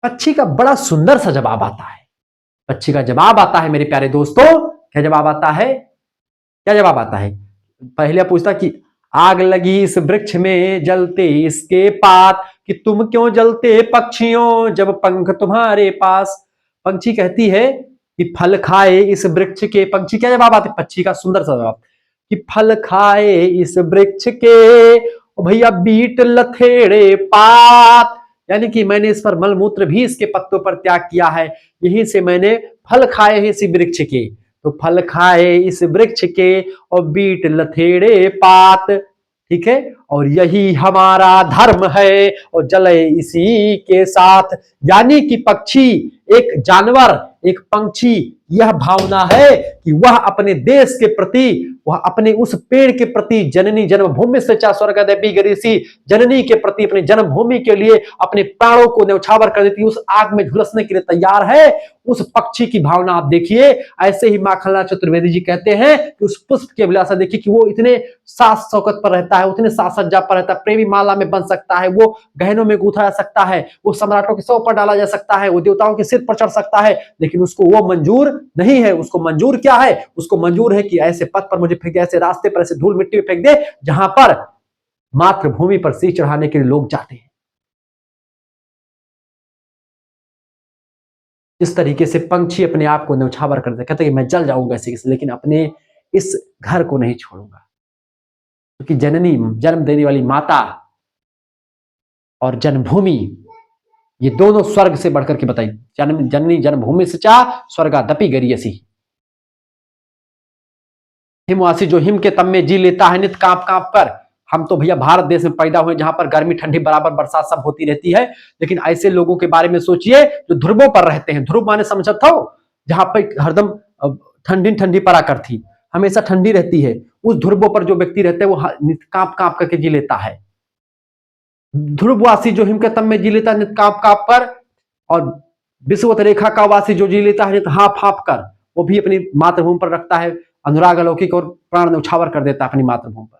पक्षी का बड़ा सुंदर सा जवाब आता है, पक्षी का जवाब आता है मेरे प्यारे दोस्तों, क्या जवाब आता है, क्या जवाब आता है, बहेलिया पूछता कि आग लगी इस वृक्ष में जलते इसके पात, कि तुम क्यों जलते पक्षियों जब पंख तुम्हारे पास। पंछी कहती है कि फल खाए इस वृक्ष के, पंछी क्या जवाब आते, पक्षी का सुंदर सा जवाब, कि फल खाए इस वृक्ष के भैया बीट लथेड़े पात, यानी कि मैंने इस पर मलमूत्र भी इसके पत्तों पर त्याग किया है, यहीं से मैंने फल खाए हैं इस वृक्ष के, तो फल खाए इस वृक्ष के और बीट लथेड़े पात, ठीक है, और यही हमारा धर्म है और जले इसी के साथ। यानी कि पक्षी, एक जानवर, एक पंछी, यह भावना है कि वह अपने देश के प्रति, वह अपने उस पेड़ के प्रति, जननी जन्मभूमि से चा स्वर्गदेवी गरिसी, जननी के प्रति, अपने जन्मभूमि के लिए अपने प्राणों को न्यौछावर कर देती, उस आग में झुलसने के लिए तैयार है। उस पक्षी की भावना आप देखिए। ऐसे ही माखनलाल चतुर्वेदी जी कहते हैं कि उस पुष्प की अभिलाषा देखिए कि वो इतने सास शौकत पर रहता है, उतने सास सज्जा पर रहता है, प्रेमी माला में बन सकता है, वो गहनों में गूंथा जा सकता है, वो सम्राटों के सौ पर डाला जा सकता है, वो देवताओं के सिर पर चढ़ सकता है, लेकिन उसको वो मंजूर नहीं है। उसको मंजूर क्या है, उसको मंजूर है कि ऐसे पथ पर मुझे फेंक दे, ऐसे रास्ते पर, ऐसे धूल मिट्टी में फेंक दे जहां पर मातृभूमि पर शीश चढ़ाने के लिए लोग जाते हैं। इस तरीके से पंछी अपने आप को न्यौछावर कर दे, कहते हैं कि मैं जल जाऊंगा ऐसे, लेकिन अपने इस घर को नहीं छोड़ूंगा, क्योंकि जननी, जन्म देने वाली माता और जन्मभूमि, ये दोनों स्वर्ग से बढ़कर के बताई। जननी जन्मभूमि से चा स्वर्गादपि गरियसी, हिमवासी जो हिम के तम में जी लेता है नित कांप कांप कर। हम तो भैया भारत देश में पैदा हुए जहां पर गर्मी ठंडी बराबर बरसात सब होती रहती है, लेकिन ऐसे लोगों के बारे में सोचिए जो ध्रुवों पर रहते हैं। ध्रुव माने समझत हो, जहां पर हरदम ठंडी ठंडी पड़ा करती, हमेशा ठंडी रहती है, उस ध्रुवों पर जो व्यक्ति रहते हैं वो कांप कांप करके जी लेता है। ध्रुववासी जो हिमकतम में जी लेता है नित कांप कांप कर, और विषुवत रेखा का वासी जो जी लेता है नित हाँफ हाँफ कर, वो भी अपनी मातृभूमि पर रखता है अनुराग अलौकिक और प्राण न्यौछावर कर देता है अपनी मातृभूमि पर।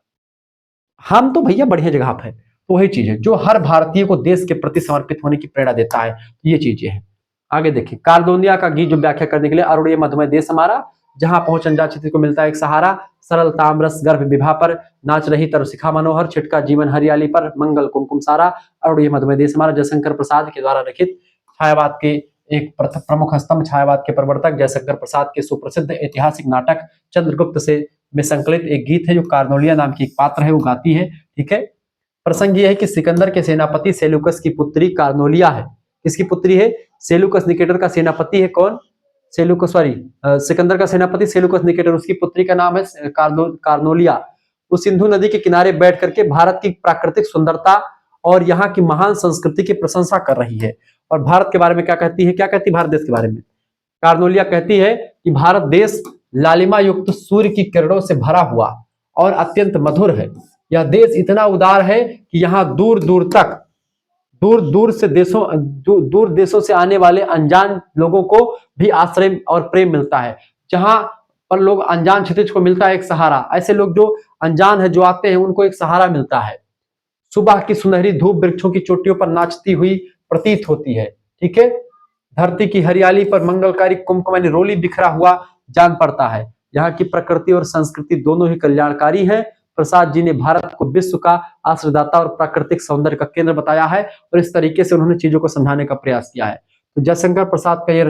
हम तो भैया बढ़िया जगह पे है। तो वही चीज है जो हर भारतीय को देश के प्रति समर्पित होने की प्रेरणा देता है, ये चीजें हैं। आगे देखिए, कार्दोनिया का गीत जो व्याख्या करने के लिए, अरुणीय मधुमय देश हमारा, जहां पहुंच अनजान चित्त को मिलता है एक सहारा, सरल ताम्रस गर्भ विभा पर, नाच रही तरसिखा मनोहर, छिटका जीवन हरियाली पर, मंगल कुमकुम सारा, अरुणीय मधुमय देश हमारा, जयशंकर प्रसाद के द्वारा लिखित, छायावाद के एक प्रमुख स्तंभ, छायावाद के प्रवर्तक जयशंकर प्रसाद के सुप्रसिद्ध ऐतिहासिक नाटक चंद्रगुप्त से में संकलित एक गीत है जो कार्नोलिया नाम की एक पात्र है वो गाती है। ठीक है, प्रसंग यह है कि सिकंदर के सेनापति सेलुकस की पुत्री कार्नोलिया है। किसकी पुत्री है? सेलुकस निकेटर का सेनापति है कौन? सेलुकस, सॉरी, सिकंदर का सेनापति सेलुकस निकेटर, उसकी पुत्री का नाम है कार्नोलिया। वो सिंधु नदी के किनारे बैठ करके भारत की प्राकृतिक सुंदरता और यहाँ की महान संस्कृति की प्रशंसा कर रही है। और भारत के बारे में क्या कहती है? क्या कहती है भारत देश के बारे में? कार्नोलिया कहती है कि भारत देश लालिमा युक्त सूर्य की किरणों से भरा हुआ और अत्यंत मधुर है। यह देश इतना उदार है कि यहाँ दूर दूर तक, दूर देशों से आने वाले अनजान लोगों को भी आश्रय और प्रेम मिलता है। जहां पर लोग अनजान क्षितिज को मिलता है एक सहारा, ऐसे लोग जो अनजान है जो आते हैं उनको एक सहारा मिलता है। सुबह की सुनहरी धूप वृक्षों की चोटियों पर नाचती हुई प्रतीत होती है। ठीक है, धरती की हरियाली पर मंगलकारी कुमकुम यानी रोली बिखरा हुआ जान पड़ता है। यहाँ की प्रकृति और संस्कृति दोनों ही कल्याणकारी है। प्रसाद जी ने भारत को विश्व का आश्रयदाता और प्राकृतिक सौंदर्य का केंद्र बताया है और इस तरीके से उन्होंने चीजों को समझाने का प्रयास किया है। तो जयशंकर प्रसाद का ये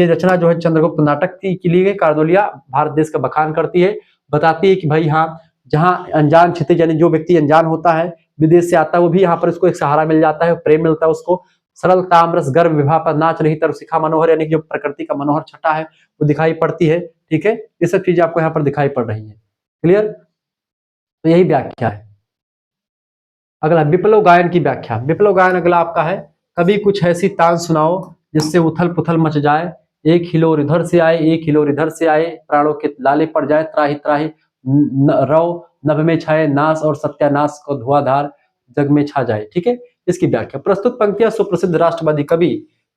रचना जो है चंद्रगुप्त नाटक की ली गई। कार्नोलिया भारत देश का बखान करती है, बताती है कि भाई हाँ, जहाँ अनजान क्षितिज यानी जो व्यक्ति अनजान होता है विदेश से आता है वो भी यहाँ पर उसको एक सहारा मिल जाता है, प्रेम मिलता है उसको। सरल ताम्रस गर्भ विभा पर, नाच रही तरसिखा मनोहर यानी जो प्रकृति का मनोहर छटा है वो दिखाई पड़ती है। ठीक है, ये सब चीजें आपको यहाँ पर दिखाई पड़ रही है। क्लियर? तो यही व्याख्या है। अगला विप्लव गायन की व्याख्या। विप्लव गायन अगला आपका है, कभी कुछ ऐसी तान सुनाओ जिससे उथल पुथल मच जाए, एक हिलोर इधर से आए, एक हिलोर इधर से आए, प्राणों के लाले पड़ जाए, त्राही त्राही रव नभ में छाए, नाश और सत्यानाश को धुआंधार जग में छा जाए। ठीक है, इसकी व्याख्या। प्रस्तुत पंक्तियां सुप्रसिद्ध राष्ट्रवादी कवि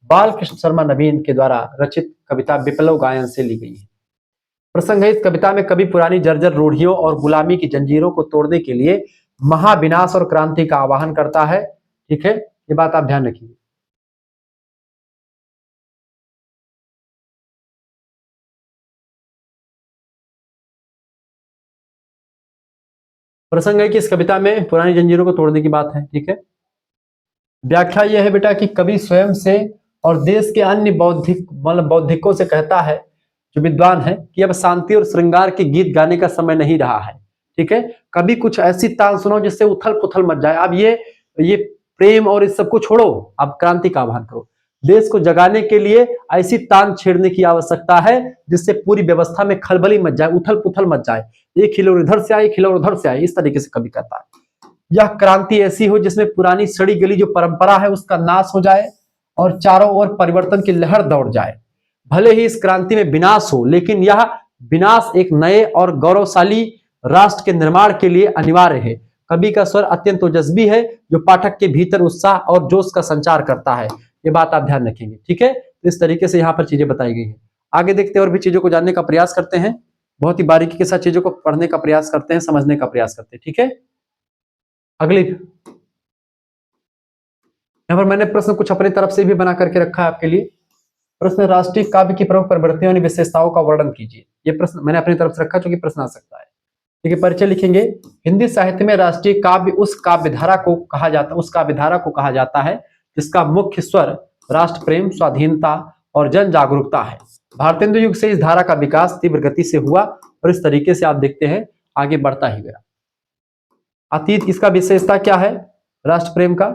बालकृष्ण शर्मा नवीन के द्वारा रचित कविता विप्लव गायन से ली गई है। प्रसंग है, इस कविता में कवि पुरानी जर्जर रूढ़ियों और गुलामी की जंजीरों को तोड़ने के लिए महाविनाश और क्रांति का आह्वान करता है। ठीक है, ये बात आप ध्यान रखिए। प्रसंग है कि इस कविता में पुरानी जंजीरों को तोड़ने की बात है। ठीक है, व्याख्या यह है बेटा कि कवि स्वयं से और देश के अन्य बौद्धिकों से कहता है, जो विद्वान है, कि अब शांति और श्रृंगार के गीत गाने का समय नहीं रहा है। ठीक है, कभी कुछ ऐसी तान सुनो जिससे उथल पुथल मच जाए। अब ये प्रेम और इस सबको छोड़ो, अब क्रांति का आह्वान करो। देश को जगाने के लिए ऐसी तान छेड़ने की आवश्यकता है जिससे पूरी व्यवस्था में खलबली मच जाए, उथल पुथल मच जाए, एक हिलोर इधर से आए, एक हिलोर उधर से आए, इस तरीके से कवि कहता है। यह क्रांति ऐसी हो जिसमें पुरानी सड़ी गली जो परंपरा है उसका नाश हो जाए और चारों ओर परिवर्तन की लहर दौड़ जाए। भले ही इस क्रांति में विनाश हो, लेकिन यह विनाश एक नए और गौरवशाली राष्ट्र के निर्माण के लिए अनिवार्य है। कवि का स्वर अत्यंत ओजस्वी है जो पाठक के भीतर उत्साह और जोश का संचार करता है। ये बात आप ध्यान रखेंगे। ठीक है, तो इस तरीके से यहाँ पर चीजें बताई गई है। आगे देखते हैं और भी चीजों को जानने का प्रयास करते हैं, बहुत ही बारीकी के साथ चीजों को पढ़ने का प्रयास करते हैं, समझने का प्रयास करते हैं। ठीक है, अगली यहाँ पर मैंने प्रश्न कुछ अपनी तरफ से भी बना करके रखा है आपके लिए। प्रश्न, राष्ट्रीय काव्य की प्रमुख प्रवृत्तियों और विशेषताओं का वर्णन कीजिए। ये प्रश्न मैंने अपनी तरफ से रखा क्योंकि प्रश्न आ सकता है। ठीक है, परिचय लिखेंगे। हिंदी साहित्य में राष्ट्रीय काव्य उस काव्यधारा को कहा जाता है जिसका मुख्य स्वर राष्ट्र प्रेम, स्वाधीनता और जन जागरूकता है। भारतेंदु युग से इस धारा का विकास तीव्र गति से हुआ और इस तरीके से आप देखते हैं आगे बढ़ता ही गया। अतीत, इसका विशेषता क्या है? राष्ट्र प्रेम का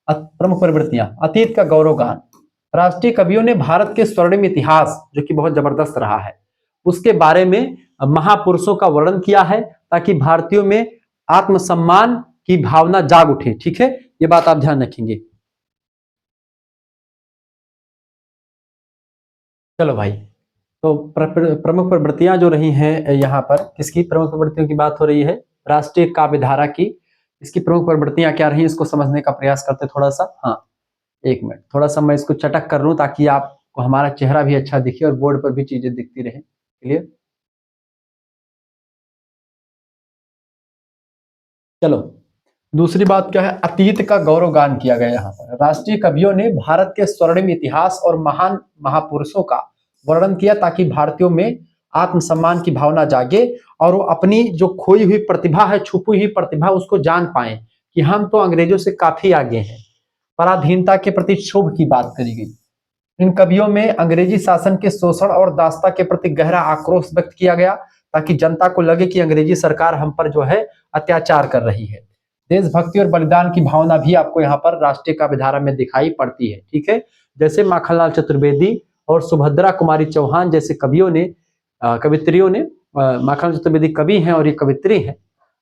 प्रमुख प्रवृत्तियां, अतीत का गौरवगान। राष्ट्रीय कवियों ने भारत के स्वर्णिम इतिहास, जो कि बहुत जबरदस्त रहा है, उसके बारे में महापुरुषों का वर्णन किया है ताकि भारतीयों में आत्मसम्मान की भावना जाग उठे। ठीक है, ये बात आप ध्यान रखेंगे। चलो भाई, तो प्रमुख प्रवृत्तियां जो रही हैं यहाँ पर, किसकी प्रमुख प्रवृत्तियों की बात हो रही है? राष्ट्रीय काव्य धारा की, इसकी प्रमुख प्रवृत्तियां क्या रही, इसको समझने का प्रयास करते थोड़ा सा। हाँ, एक मिनट, थोड़ा सा मैं इसको चटक कर लूं ताकि आपको हमारा चेहरा भी अच्छा दिखे और बोर्ड पर भी चीजें दिखती रहे। क्लियर? चलो, दूसरी बात क्या है, अतीत का गौरवगान किया गया। यहाँ पर राष्ट्रीय कवियों ने भारत के स्वर्णिम इतिहास और महान महापुरुषों का वर्णन किया ताकि भारतीयों में आत्मसम्मान की भावना जागे और वो अपनी जो खोई हुई प्रतिभा है, छुपी हुई प्रतिभा, उसको जान पाए कि हम तो अंग्रेजों से काफी आगे हैं। पराधीनता के प्रति क्षोभ की बात करी गई। इन कवियों में अंग्रेजी शासन के शोषण और दासता के प्रति गहरा आक्रोश व्यक्त किया गया ताकि जनता को लगे कि अंग्रेजी सरकार हम पर जो है अत्याचार कर रही है। देशभक्ति और बलिदान की भावना भी आपको यहाँ पर राष्ट्रीय काव्य धारा में दिखाई पड़ती है। ठीक है, जैसे माखनलाल चतुर्वेदी और सुभद्रा कुमारी चौहान जैसे कवियों ने, कवित्रियों ने, माखनलाल चतुर्वेदी कवि हैं और ये कवित्री हैं,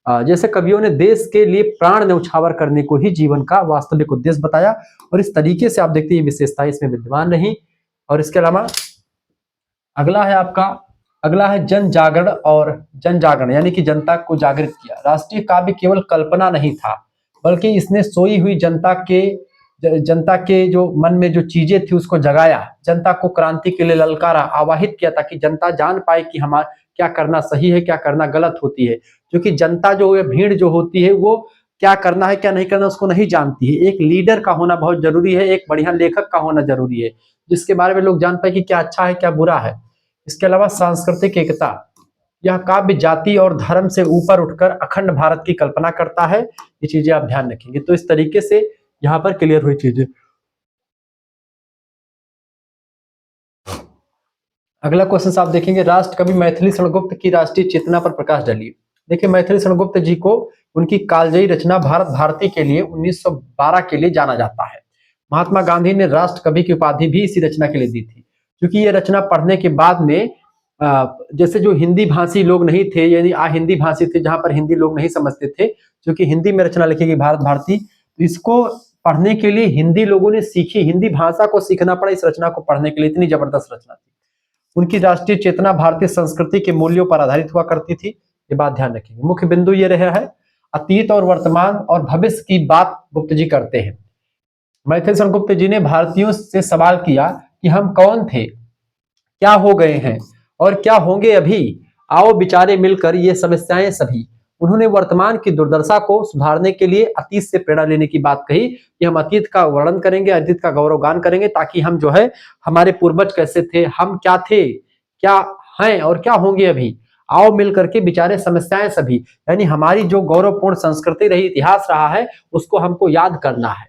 जैसे कवियों ने देश के लिए प्राण न्यौछावर करने को ही जीवन का वास्तविक उद्देश्य बताया। और इस तरीके से आप देखते हैं ये विशेषताएं इसमें विद्यमान रही। और इसके अलावा अगला है आपका, अगला है जन जागरण और जन जागरण, यानी कि जनता को जागृत किया। राष्ट्रीय काव्य केवल कल्पना नहीं था, बल्कि इसने सोई हुई जनता के जो मन में जो चीजें थी उसको जगाया, जनता को क्रांति के लिए ललकारा, आवाहित किया ताकि जनता जान पाए कि हमारा क्या करना सही है, क्या करना गलत होती है। क्योंकि जनता जो है, भीड़ जो होती है, वो क्या करना है क्या नहीं करना उसको नहीं जानती है। एक लीडर का होना बहुत जरूरी है, एक बढ़िया लेखक का होना जरूरी है, जिसके बारे में लोग जान पाए कि क्या अच्छा है क्या बुरा है। इसके अलावा सांस्कृतिक एकता, यह काव्य जाति और धर्म से ऊपर उठकर अखंड भारत की कल्पना करता है। ये चीजें आप ध्यान रखेंगे। तो इस तरीके से यहाँ पर क्लियर हुई चीजें। अगला क्वेश्चन आप देखेंगे, राष्ट्र कवि मैथिली शरणगुप्त की राष्ट्रीय चेतना पर प्रकाश डालिए। देखिए, मैथिली शरणगुप्त जी को उनकी कालजयी रचना भारत भारती के लिए 1912 के लिए जाना जाता है। महात्मा गांधी ने राष्ट्र कवि की उपाधि भी इसी रचना के लिए दी थी, क्योंकि ये रचना पढ़ने के बाद में जैसे जो हिंदी भाषी लोग नहीं थे, यानी हिंदी भाषी थे जहां पर हिंदी लोग नहीं समझते थे, क्योंकि हिंदी में रचना लिखी गई भारत भारती, तो इसको पढ़ने के लिए हिंदी लोगों ने सीखी, हिंदी भाषा को सीखना पड़ा इस रचना को पढ़ने के लिए, इतनी जबरदस्त रचना थी। उनकी राष्ट्रीय चेतना भारतीय संस्कृति के मूल्यों पर आधारित हुआ करती थी, ये बात ध्यान रखेंगे। मुख्य बिंदु ये रहा है, अतीत और वर्तमान और भविष्य की बात गुप्त जी करते हैं। मैथिली शरणगुप्त जी ने भारतीयों से सवाल किया कि हम कौन थे, क्या हो गए हैं और क्या होंगे अभी, आओ विचारे मिलकर ये समस्याएं सभी। उन्होंने वर्तमान की दुर्दशा को सुधारने के लिए अतीत से प्रेरणा लेने की बात कही कि हम अतीत का वर्णन करेंगे, अतीत का गौरवगान करेंगे, ताकि हम जो है हमारे पूर्वज कैसे थे, हम क्या थे, क्या हैं और क्या होंगे अभी, आओ मिल करके विचारे समस्याएं सभी। यानी हमारी जो गौरवपूर्ण संस्कृति रही, इतिहास रहा है, उसको हमको याद करना है।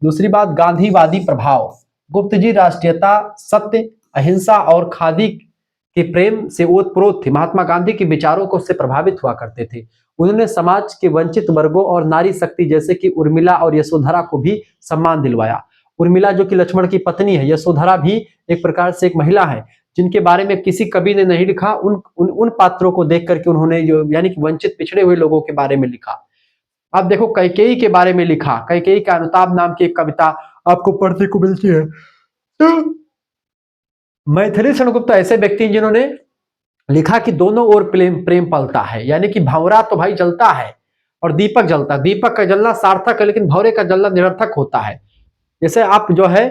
दूसरी बात, गांधीवादी प्रभाव। गुप्त जी राष्ट्रीयता, सत्य, अहिंसा और खादी के प्रेम से ओतप्रोत थे। महात्मा गांधी के विचारों को उससे प्रभावित हुआ करते थे। उन्होंने समाज के वंचित वर्गों और नारी शक्ति जैसे कि उर्मिला और यशोधरा को भी सम्मान दिलवाया। उर्मिला जो कि लक्ष्मण की पत्नी है, यशोधरा भी एक प्रकार से एक महिला है, जिनके बारे में किसी कवि ने नहीं लिखा। उन पात्रों को देख करके उन्होंने जो यानी कि वंचित पिछड़े हुए लोगों के बारे में लिखा। अब देखो, कैकेयी के बारे में लिखा, कैकेयी का अनुताप नाम की एक कविता आपको पढ़ने को मिलती है। तो मैथिली शरणगुप्त ऐसे व्यक्ति जिन्होंने लिखा कि दोनों ओर प्रेम पलता है, यानी कि भंवरा तो भाई जलता है और दीपक जलता है, दीपक का जलना सार्थक है लेकिन भंवरे का जलना निरर्थक होता है। जैसे आप जो है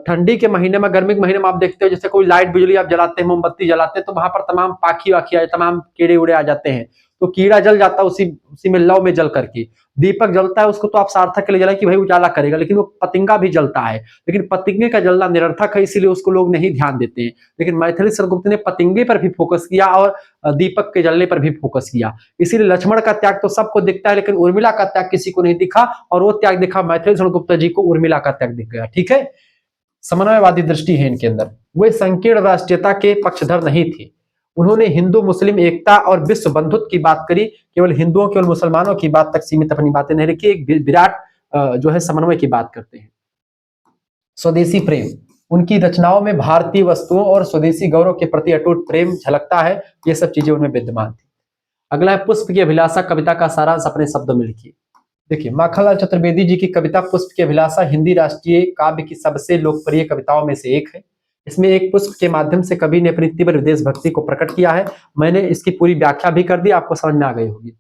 ठंडी के महीने में, गर्मी के महीने में आप देखते हो, जैसे कोई लाइट बिजली आप जलाते हैं, मोमबत्ती जलाते हैं, तो वहां पर तमाम पाखी वाखी, तमाम कीड़े उड़े आ जाते हैं, तो कीड़ा जल जाता है उसी में लौ में जल करके। दीपक जलता है, उसको तो आप सार्थक के लिए जला कि भाई उजाला करेगा, लेकिन वो पतिंगा भी जलता है, लेकिन पतिंगे का जलना निरर्थक है, इसीलिए उसको लोग नहीं ध्यान देते हैं। लेकिन मैथिली शरणगुप्त ने पतिंगे पर भी फोकस किया और दीपक के जलने पर भी फोकस किया। इसीलिए लक्ष्मण का त्याग तो सबको दिखता है, लेकिन उर्मिला का त्याग किसी को नहीं दिखा, और वो त्याग दिखा मैथिली शरणगुप्त जी को, उर्मिला का त्याग दिख गया। ठीक है, समन्वयवादी दृष्टि है इनके अंदर। वे संकीर्ण राष्ट्रीयता के पक्षधर नहीं थे। उन्होंने हिंदू मुस्लिम एकता और विश्व बंधुत्व की बात करी, केवल हिंदुओं केवल मुसलमानों की बात तक सीमित अपनी बातें नहीं रखी, एक विराट जो है समन्वय की बात करते हैं। स्वदेशी प्रेम, उनकी रचनाओं में भारतीय वस्तुओं और स्वदेशी गौरव के प्रति अटूट प्रेम झलकता है, ये सब चीजें उनमें विद्यमान थी। अगला है पुष्प की अभिलाषा, कविता का सारांश अपने शब्दों में लिखिए। देखिए, माखनलाल चतुर्वेदी जी की कविता पुष्प की अभिलाषा हिंदी राष्ट्रीय काव्य की सबसे लोकप्रिय कविताओं में से एक है। इसमें एक पुष्प के माध्यम से कवि ने अपनी तीव्र देशभक्ति को प्रकट किया है। मैंने इसकी पूरी व्याख्या भी कर दी, आपको समझ में आ गई होगी।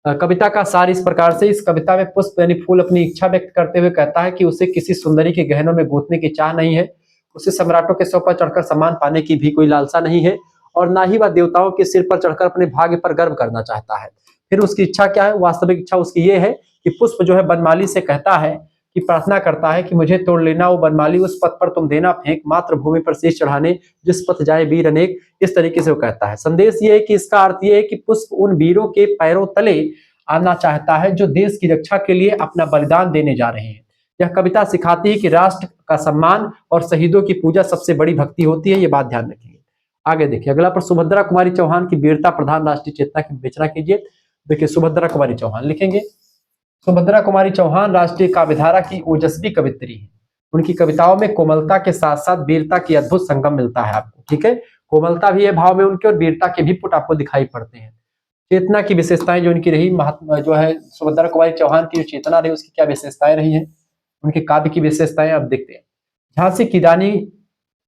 कविता का सार इस प्रकार से, इस कविता में पुष्प यानी फूल अपनी इच्छा व्यक्त करते हुए कहता है कि उसे किसी सुंदरी के गहनों में गूंथने की चाह नहीं है, उसे सम्राटों के सिर पर चढ़कर सम्मान पाने की भी कोई लालसा नहीं है, और ना ही वह देवताओं के सिर पर चढ़कर अपने भाग्य पर गर्व करना चाहता है। फिर उसकी इच्छा क्या है? वास्तविक इच्छा उसकी ये है कि पुष्प जो है बनमाली से कहता है कि प्रार्थना करता है कि मुझे तोड़ लेना वो बनमाली, उस पथ पर तुम देना फेंक, मात्र भूमि पर शीश चढ़ाने जिस पथ जाए वीर अनेक। इस तरीके से वो कहता है। संदेश ये है कि इसका अर्थ ये है कि पुष्प उन वीरों के पैरों तले आना चाहता है जो देश की रक्षा के लिए अपना बलिदान देने जा रहे हैं। यह कविता सिखाती है कि राष्ट्र का सम्मान और शहीदों की पूजा सबसे बड़ी भक्ति होती है। ये बात ध्यान रखिए। आगे देखिए अगला पर, सुभद्रा कुमारी चौहान की वीरता प्रधान राष्ट्रीय चेतना की विवेचना कीजिए। देखिए सुभद्रा कुमारी चौहान लिखेंगे। सुभद्रा कुमारी चौहान राष्ट्रीय काव्यधारा की ओजस्वी कवित्री है। उनकी कविताओं में कोमलता के साथ साथ वीरता की अद्भुत संगम मिलता है आपको। ठीक है, कोमलता भी है भाव में उनके, और वीरता के भी पुट आपको दिखाई पड़ते हैं। चेतना की विशेषताएं जो इनकी रही, महात्मा जो है सुभद्रा कुमारी चौहान की जो चेतना रही उसकी क्या विशेषताएं रही हैं, उनके काव्य की विशेषताएं अब देखते हैं। झांसी की रानी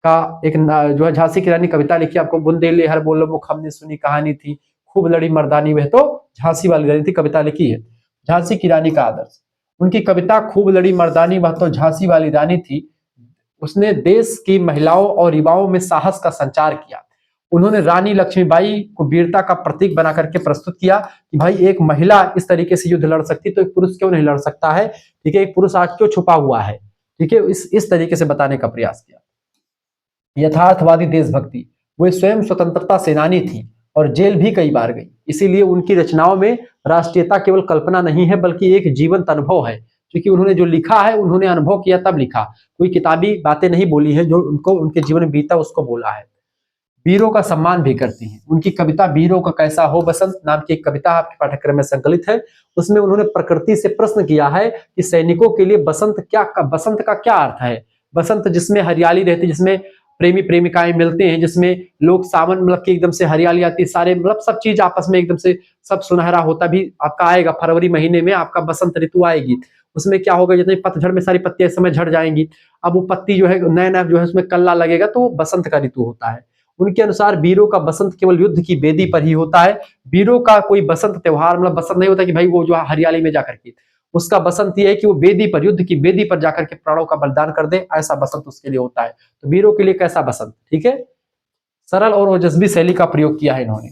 का एक जो है झांसी की रानी कविता लिखी आपको। बुंदेले हर बोलो मुख हमने सुनी कहानी थी, खूब लड़ी मर्दानी, वह तो झांसी वाली रानी थी, कविता लिखी है। झांसी की रानी का आदर्श, उनकी कविता खूब लड़ी मर्दानी, वह तो झांसी वाली रानी थी। उसने देश की महिलाओं और युवाओं में साहस का संचार किया। उन्होंने रानी लक्ष्मीबाई को वीरता का प्रतीक बना करके प्रस्तुत किया कि भाई एक महिला इस तरीके से युद्ध लड़ सकती तो एक पुरुष क्यों नहीं लड़ सकता है। ठीक है, एक पुरुष आज क्यों छुपा हुआ है। ठीक है, इस तरीके से बताने का प्रयास किया। यथार्थवादी देशभक्ति, वे स्वयं स्वतंत्रता सेनानी थी और जेल भी कई बार गई, इसीलिए उनकी रचनाओं में राष्ट्रीयता केवल कल्पना नहीं है बल्कि एक जीवंत अनुभव है। क्योंकि उन्होंने जो लिखा है उन्होंने अनुभव किया तब लिखा, कोई किताबी बातें नहीं बोली है, जो उनको उनके जीवन में बीता उसको बोला है। वीरों का सम्मान भी करती हैं। उनकी कविता वीरों का कैसा हो बसंत नाम की एक कविता आपके पाठ्यक्रम में संकलित है। उसमें उन्होंने प्रकृति से प्रश्न किया है कि सैनिकों के लिए बसंत का क्या अर्थ है। बसंत जिसमें हरियाली रहती, जिसमें प्रेमी प्रेमिकाएं मिलते हैं, जिसमें लोग सावन मतलब की एकदम से हरियाली आती है, सारे मतलब सब चीज आपस में एकदम से सब सुनहरा होता भी आपका आएगा। फरवरी महीने में आपका बसंत ऋतु आएगी, उसमें क्या होगा, जितने पतझड़ में सारी पत्तियां इस समय झड़ जाएंगी, अब वो पत्ती जो है नया नया जो है उसमें कल्ला लगेगा, तो बसंत का ऋतु होता है। उनके अनुसार वीरों का बसंत केवल युद्ध की बेदी पर ही होता है। वीरों का कोई बसंत त्योहार मतलब बसंत नहीं होता कि भाई वो जो हरियाली में जाकर के, उसका बसंत ये है कि वो बेदी पर, युद्ध की बेदी पर जाकर के प्राणों का बलिदान कर दे, ऐसा बसंत उसके लिए होता है। तो वीरों के लिए कैसा बसंत। ठीक है, सरल और ओजस्वी शैली का प्रयोग किया है इन्होंने।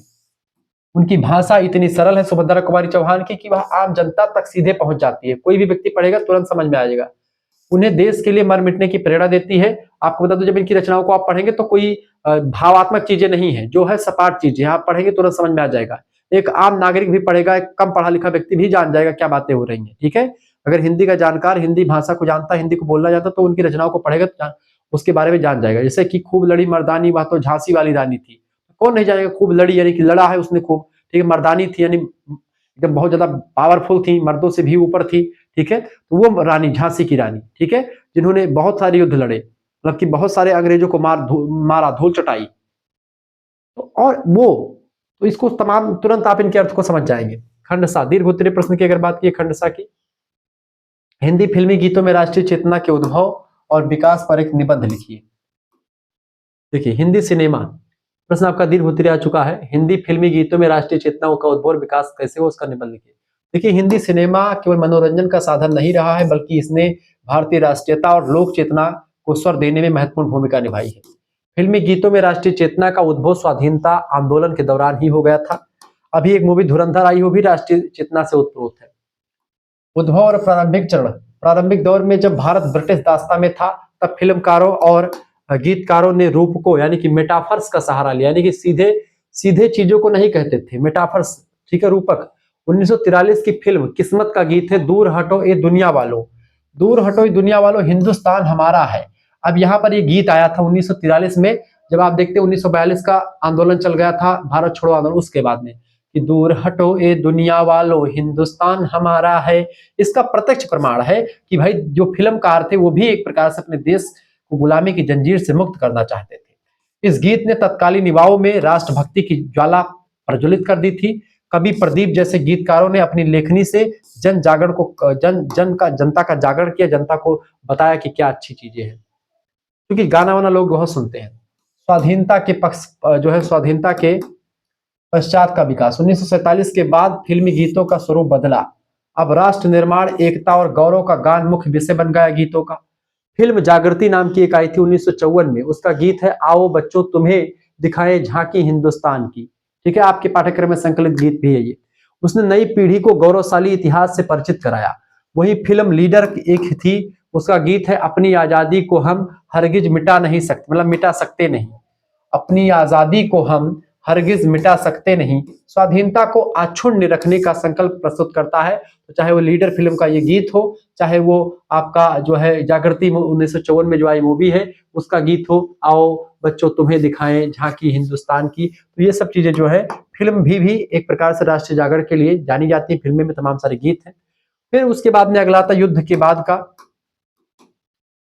उनकी भाषा इतनी सरल है सुभद्रा कुमारी चौहान की कि वह आम जनता तक सीधे पहुंच जाती है। कोई भी व्यक्ति पढ़ेगा तुरंत समझ में आ जाएगा। उन्हें देश के लिए मर मिटने की प्रेरणा देती है। आपको बता दो, जब इनकी रचनाओं को आप पढ़ेंगे तो कोई भावात्मक चीजें नहीं है, जो है सपाट चीजें, आप पढ़ेंगे तुरंत समझ में आ जाएगा। एक आम नागरिक भी पढ़ेगा, एक कम पढ़ा लिखा व्यक्ति भी जान जाएगा क्या बातें हो रही हैं। ठीक है, अगर हिंदी का जानकार, हिंदी भाषा को जानता, हिंदी को बोलना जाता, तो उनकी रचनाओं को पढ़ेगा तो उसके बारे में जान जाएगा। जैसे कि खूब लड़ी मर्दानी, वह तो झांसी वाली रानी थी, कौन नहीं जानेगा। खूब लड़ी यानी कि लड़ा है उसने खूब। ठीक है, मर्दानी थी यानी एकदम बहुत ज्यादा पावरफुल थी, मर्दों से भी ऊपर थी। ठीक है, तो वो रानी झांसी की रानी, ठीक है, जिन्होंने बहुत सारे युद्ध लड़े, मतलब कि बहुत सारे अंग्रेजों को मारा, धूल चटाई। तो और वो तो इसको तमाम तुरंत आप इनके अर्थ को समझ जाएंगे। खंडसा, दीर्घ उत्तरीय प्रश्न की अगर बात की खंडसा की, हिंदी फिल्मी गीतों में राष्ट्रीय चेतना के उद्भव और विकास पर एक निबंध लिखिए। देखिए हिंदी सिनेमा, प्रश्न आपका दीर्घ उत्तरीय आ चुका है। हिंदी फिल्मी गीतों में राष्ट्रीय चेतनाओं का उद्भव और विकास कैसे हो, उसका निबंध लिखिए। देखिए हिंदी सिनेमा केवल मनोरंजन का साधन नहीं रहा है, बल्कि इसने भारतीय राष्ट्रीयता और लोक चेतना को स्वर देने में महत्वपूर्ण भूमिका निभाई है। फिल्मी गीतों में राष्ट्रीय चेतना का उद्भव स्वाधीनता आंदोलन के दौरान ही हो गया था। अभी एक मूवी धुरंधर आई, वो भी राष्ट्रीय चेतना से उत्प्रोत है। उद्भव और प्रारंभिक चरण, प्रारंभिक दौर में जब भारत ब्रिटिश दास्ता में था, तब फिल्मकारों और गीतकारों ने रूप को यानी कि मेटाफर्स का सहारा लिया, यानी कि सीधे सीधे चीजों को नहीं कहते थे, मेटाफर्स। ठीक है, रूपक। 1943 की फिल्म किस्मत का गीत है, दूर हटो ए दुनिया वालों, दूर हटो ए दुनिया वालों, हिंदुस्तान हमारा है। अब यहाँ पर ये गीत आया था 1943 में, जब आप देखते 1942 का आंदोलन चल गया था, भारत छोड़ो आंदोलन, उसके बाद में कि दूर हटो ए दुनिया वालों, हिंदुस्तान हमारा है। इसका प्रत्यक्ष प्रमाण है कि भाई जो फिल्मकार थे वो भी एक प्रकार से अपने देश को गुलामी की जंजीर से मुक्त करना चाहते थे। इस गीत ने तत्कालीन युवाओं में राष्ट्रभक्ति की ज्वाला प्रज्वलित कर दी थी। कवि प्रदीप जैसे गीतकारों ने अपनी लेखनी से जन जागरण को जनता का जागरण किया, जनता को बताया कि क्या अच्छी चीजें हैं, क्योंकि गाना वाना लोग बहुत सुनते हैं। स्वाधीनता के पक्ष जो है, स्वाधीनता के पश्चात का विकास। 1947 के बाद फिल्मी गीतों का स्वरूप बदला। अब राष्ट्र निर्माण, एकता और गौरव का गान मुख्य विषय बन गया गीतों का। फिल्म जागृति नाम की एक आई थी 1954 में, उसका गीत है आओ बच्चों तुम्हें दिखाएं झांकी हिंदुस्तान की। ठीक है, आपके पाठ्यक्रम में संकलित गीत भी है ये। उसने नई पीढ़ी को गौरवशाली इतिहास से परिचित कराया। वही फिल्म लीडर एक थी, उसका गीत है अपनी आजादी को हम हरगिज मिटा नहीं सकते, मतलब मिटा सकते नहीं। अपनी आजादी को हम हरगिज मिटा सकते नहीं, स्वाधीनता को अक्षुण्ण रखने का संकल्प प्रस्तुत करता है। तो चाहे वो लीडर फिल्म का ये गीत हो, चाहे वो आपका जो है जागृति 1954 में जो आई मूवी है उसका गीत हो आओ बच्चों तुम्हें दिखाएं झांकी हिंदुस्तान की, तो ये सब चीजें जो है फिल्म भी एक प्रकार से राष्ट्रीय जागरण के लिए जानी जाती है। फिल्में में तमाम सारे गीत हैं। फिर उसके बाद में अगला आता युद्ध के बाद का,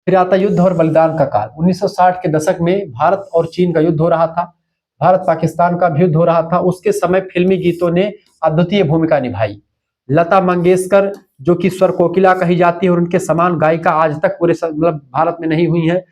फिर आता युद्ध और बलिदान का काल। 1960 के दशक में भारत और चीन का युद्ध हो रहा था, भारत पाकिस्तान का भी युद्ध हो रहा था। उसके समय फिल्मी गीतों ने अद्वितीय भूमिका निभाई। लता मंगेशकर जो कि स्वर कोकिला कही जाती है और उनके समान गायिका आज तक पूरे मतलब भारत में नहीं हुई है।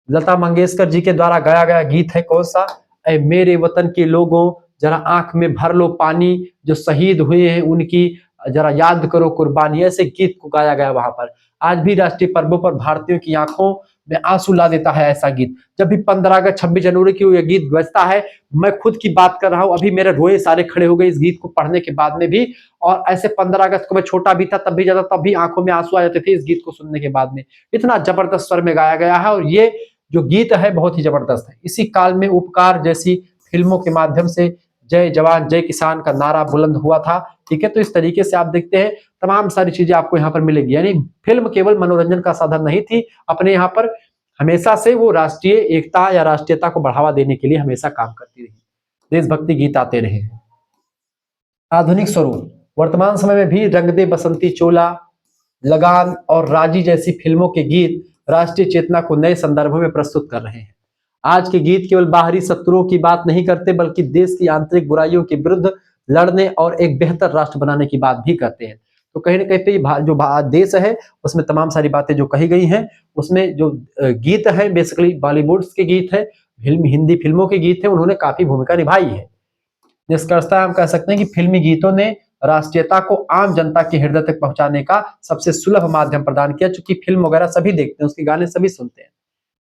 लता मंगेशकर जी के द्वारा गाया गया गीत है कौन सा, ऐ मेरे वतन के लोगों जरा आंख में भर लो पानी, जो शहीद हुए हैं उनकी जरा याद करो कुर्बानी। ऐसे गीत को गाया गया वहां पर। आज भी राष्ट्रीय पर्वों पर भारतीयों की आंखों में आंसू ला देता है ऐसा गीत। जब भी 15 अगस्त 26 जनवरी की ये गीत बजता है, मैं खुद की बात कर रहा हूं, अभी मेरे रोए सारे खड़े हो गए इस गीत को पढ़ने के बाद में भी। और ऐसे 15 अगस्त को मैं छोटा भी था तब भी ज्यादा, तब भी आंखों में आंसू आ जाते थे इस गीत को सुनने के बाद में। इतना जबरदस्त स्वर में गाया गया है और ये जो गीत है बहुत ही जबरदस्त है। इसी काल में उपकार जैसी फिल्मों के माध्यम से जय जवान जय किसान का नारा बुलंद हुआ था। ठीक है, तो इस तरीके से आप देखते हैं तमाम सारी चीजें आपको यहाँ पर मिलेगी। यानी फिल्म केवल मनोरंजन का साधन नहीं थी, अपने यहाँ पर हमेशा से वो राष्ट्रीय एकता या राष्ट्रीयता को बढ़ावा देने के लिए हमेशा काम करती रही। देशभक्ति गीत आते रहे। आधुनिक स्वरूप, वर्तमान समय में भी रंग दे बसंती चोला, लगान और राजी जैसी फिल्मों के गीत राष्ट्रीय चेतना को नए संदर्भों में प्रस्तुत कर रहे हैं। आज के गीत केवल बाहरी शत्रुओं की बात नहीं करते बल्कि देश की आंतरिक बुराइयों के विरुद्ध लड़ने और एक बेहतर राष्ट्र बनाने की बात भी करते हैं। तो कहीं ना कहीं पे जो देश है उसमें तमाम सारी बातें जो कही गई हैं, उसमें जो गीत है बेसिकली बॉलीवुड के गीत है, हिंदी फिल्मों के गीत है, उन्होंने काफी भूमिका निभाई है। निष्कर्षतः हम कह सकते हैं कि फिल्मी गीतों ने राष्ट्रीयता को आम जनता के हृदय तक पहुंचाने का सबसे सुलभ माध्यम प्रदान किया, चूंकि फिल्म वगैरह सभी देखते हैं, उसके गाने सभी सुनते हैं।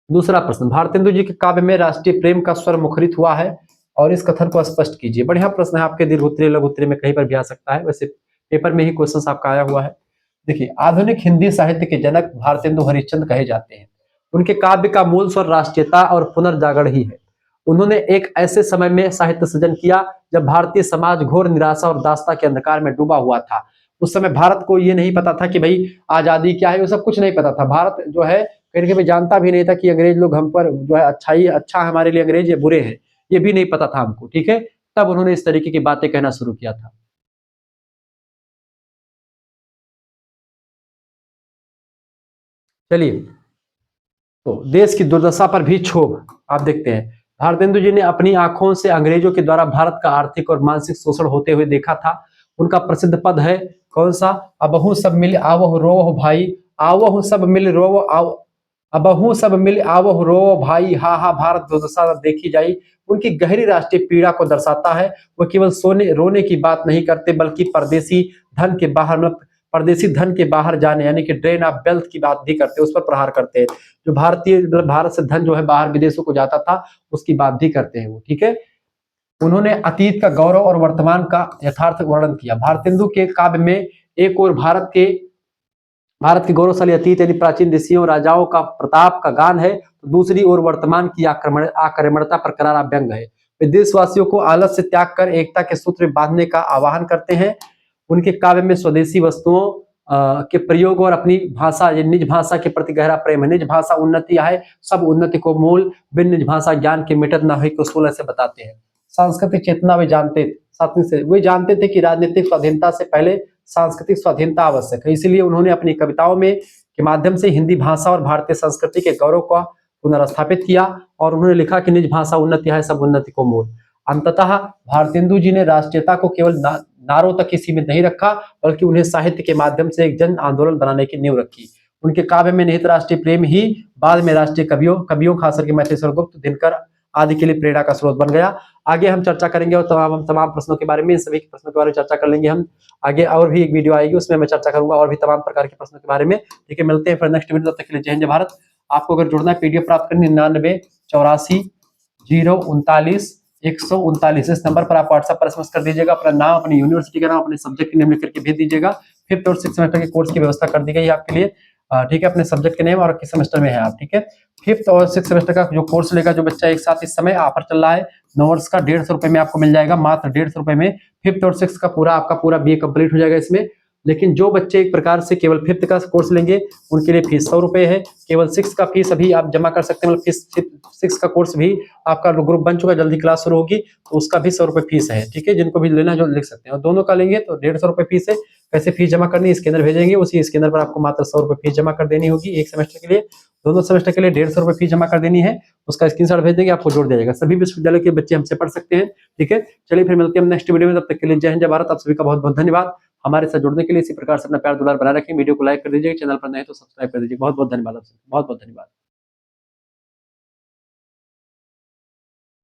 दूसरा प्रश्न, भारतेंदु जी के काव्य में राष्ट्रीय प्रेम का स्वर मुखरित हुआ है और इस कथन को स्पष्ट कीजिए। बढ़िया प्रश्न है, आपके दीर्घ उत्तरीय लघु उत्तरीय में कहीं पर भी आ सकता है, वैसे पेपर में ही क्वेश्चन आपका आया हुआ है। देखिए, आधुनिक हिंदी साहित्य के जनक भारतेंदु हरिश्चंद्र कहे जाते हैं। उनके काव्य का मूल स्वर राष्ट्रीयता और पुनर्जागरण ही है। उन्होंने एक ऐसे समय में साहित्य सृजन किया जब भारतीय समाज घोर निराशा और दासता के अंधकार में डूबा हुआ था। उस समय भारत को ये नहीं पता था कि भाई आजादी क्या है, वो सब कुछ नहीं पता था। भारत जो है कहीं कहीं जानता भी नहीं था कि अंग्रेज लोग हम पर जो है अच्छा है हमारे लिए अंग्रेज, ये बुरे हैं, ये भी नहीं पता था हमको। ठीक है, तब उन्होंने इस तरीके की बातें कहना शुरू किया था। चलिए, तो देश की दुर्दशा पर भी क्षोभ आप देखते हैं। भारतेंदु जी ने अपनी आंखों से अंग्रेजों के द्वारा भारत का आर्थिक और मानसिक शोषण होते हुए देखा था। उनका प्रसिद्ध पद है कौन सा, अबहू सब मिल आवह रोह भाई, आवह सब मिल रो आव, अबहू सब मिल आवह रो भाई, हा हा भारत दुर्दशा देखी जाई। उनकी गहरी राष्ट्रीय पीड़ा को दर्शाता है। वो केवल सोने रोने की बात नहीं करते बल्कि परदेशी धन के बाहर जाने यानी कि ड्रेन ऑफ वेल्थ की बात भी करते हैं, उस पर प्रहार करते हैं। जो भारतीय मतलब भारत से धन जो है बाहर विदेशों को जाता था उसकी बात भी करते हैं वो। ठीक है, उन्होंने अतीत का गौरव और वर्तमान का यथार्थ वर्णन किया। भारतेंदु के काव्य में एक और भारत के गौरवशाली अतीत यानी प्राचीन ऋषियों राजाओं का प्रताप का गान है, तो दूसरी ओर वर्तमान की आक्रमणता पर करारा व्यंग है। वे देशवासियों को आलस से त्याग कर एकता के सूत्र में बांधने का आह्वान करते हैं। उनके काव्य में स्वदेशी वस्तुओं के प्रयोग और अपनी भाषा निज भाषा के प्रति गहरा प्रेम है। निज भाषा उन्नति है, सब उन्नति को मूल, बिन निज भाषा ज्ञान के मिटत न हुई को उसूल ऐसे बताते हैं। सांस्कृतिक चेतना वे जानते थे, वे जानते थे कि राजनीतिक स्वाधीनता से पहले सांस्कृतिक स्वाधीनता आवश्यक है। इसलिए उन्होंने अपनी कविताओं में के माध्यम से हिंदी भाषा और भारतीय संस्कृति के गौरव को पुनर्स्थापित किया और उन्होंने लिखा कि निज भाषा उन्नति है, सब उन्नति को मूल। अंततः भारतेंदु जी ने राष्ट्रीयता को केवल नारों तक ही सीमित नहीं रखा बल्कि उन्हें साहित्य के माध्यम से एक जन आंदोलन बनाने की नींव रखी। उनके काव्य में निहित राष्ट्रीय प्रेम ही बाद में राष्ट्रीय कवियों खास करके मैथिली गुप्त, दिनकर आदि के लिए प्रेरणा का स्रोत बन गया। आगे हम चर्चा करेंगे और तमाम प्रश्नों के बारे में, सभी के प्रश्नों के बारे में चर्चा कर लेंगे हम आगे। और भी एक वीडियो आएगी, उसमें मैं चर्चा करूंगा और भी तमाम प्रकार के प्रश्नों के बारे में। ठीक है, मिलते हैं फिर नेक्स्ट वीडियो, तब तक के लिए जय हिंद जय भारत। आपको अगर जुड़ना है, पीडीएफ प्राप्त करनी 9984 039 139, इस नंबर पर आप व्हाट्सएप पर एसएमएस कर दीजिएगा। अपना नाम, अपनी यूनिवर्सिटी का नाम, अपने सब्जेक्ट के नेम लिख करके भेज दीजिएगा। 5th और 6th सेमेस्टर के कोर्स की व्यवस्था कर दी गई है आपके लिए। ठीक है, अपने सब्जेक्ट के नेम और किस सेमेस्टर में है आप। ठीक है, 5th और 6th सेमेस्टर का जो कोर्स लेगा जो बच्चा एक साथ, इस समय ऑफर चल रहा है नॉर्स का 150 रुपए में आपको मिल जाएगा, मात्र 150 रुपए में 5th और 6th का पूरा आपका पूरा बीए कंप्लीट हो जाएगा इसमें। लेकिन जो बच्चे एक प्रकार से केवल 5th का कोर्स लेंगे उनके लिए फीस 100 रुपए है। केवल 6th का फीस अभी आप जमा कर सकते हैं, मतलब 6th का कोर्स भी आपका ग्रुप बन चुका है, जल्दी क्लास शुरू होगी तो उसका भी 100 रुपए फीस है। ठीक है, जिनको भी लेना जो लिख सकते हैं, और दोनों का लेंगे तो 150 रुपए फीस है। कैसे फीस जमा करनी है, स्कैनर भेजेंगे, उसी स्कैनर पर आपको मात्र 100 रुपए फीस जमा कर देनी होगी एक सेमेस्टर के लिए। दोनों सेमेस्टर के लिए 150 रुपए फीस जमा कर देनी है, उसका स्क्रीनशॉट भेज देंगे, आपको जोड़ दिया जाएगा। सभी विश्वविद्यालय के बच्चे हमसे पढ़ सकते हैं। ठीक है, चलिए फिर मिलते हैं हम नेक्स्ट वीडियो में, तब तक के लिए जय हिंद जय भारत। आप सभी का बहुत बहुत धन्यवाद हमारे साथ जुड़ने के लिए। इसी प्रकार से अपना प्यार दुलार बनाए रखें, वीडियो को लाइक कर दीजिए, चैनल पर नए तो सब्सक्राइब कर दीजिए। बहुत बहुत धन्यवाद, आपसे बहुत बहुत धन्यवाद।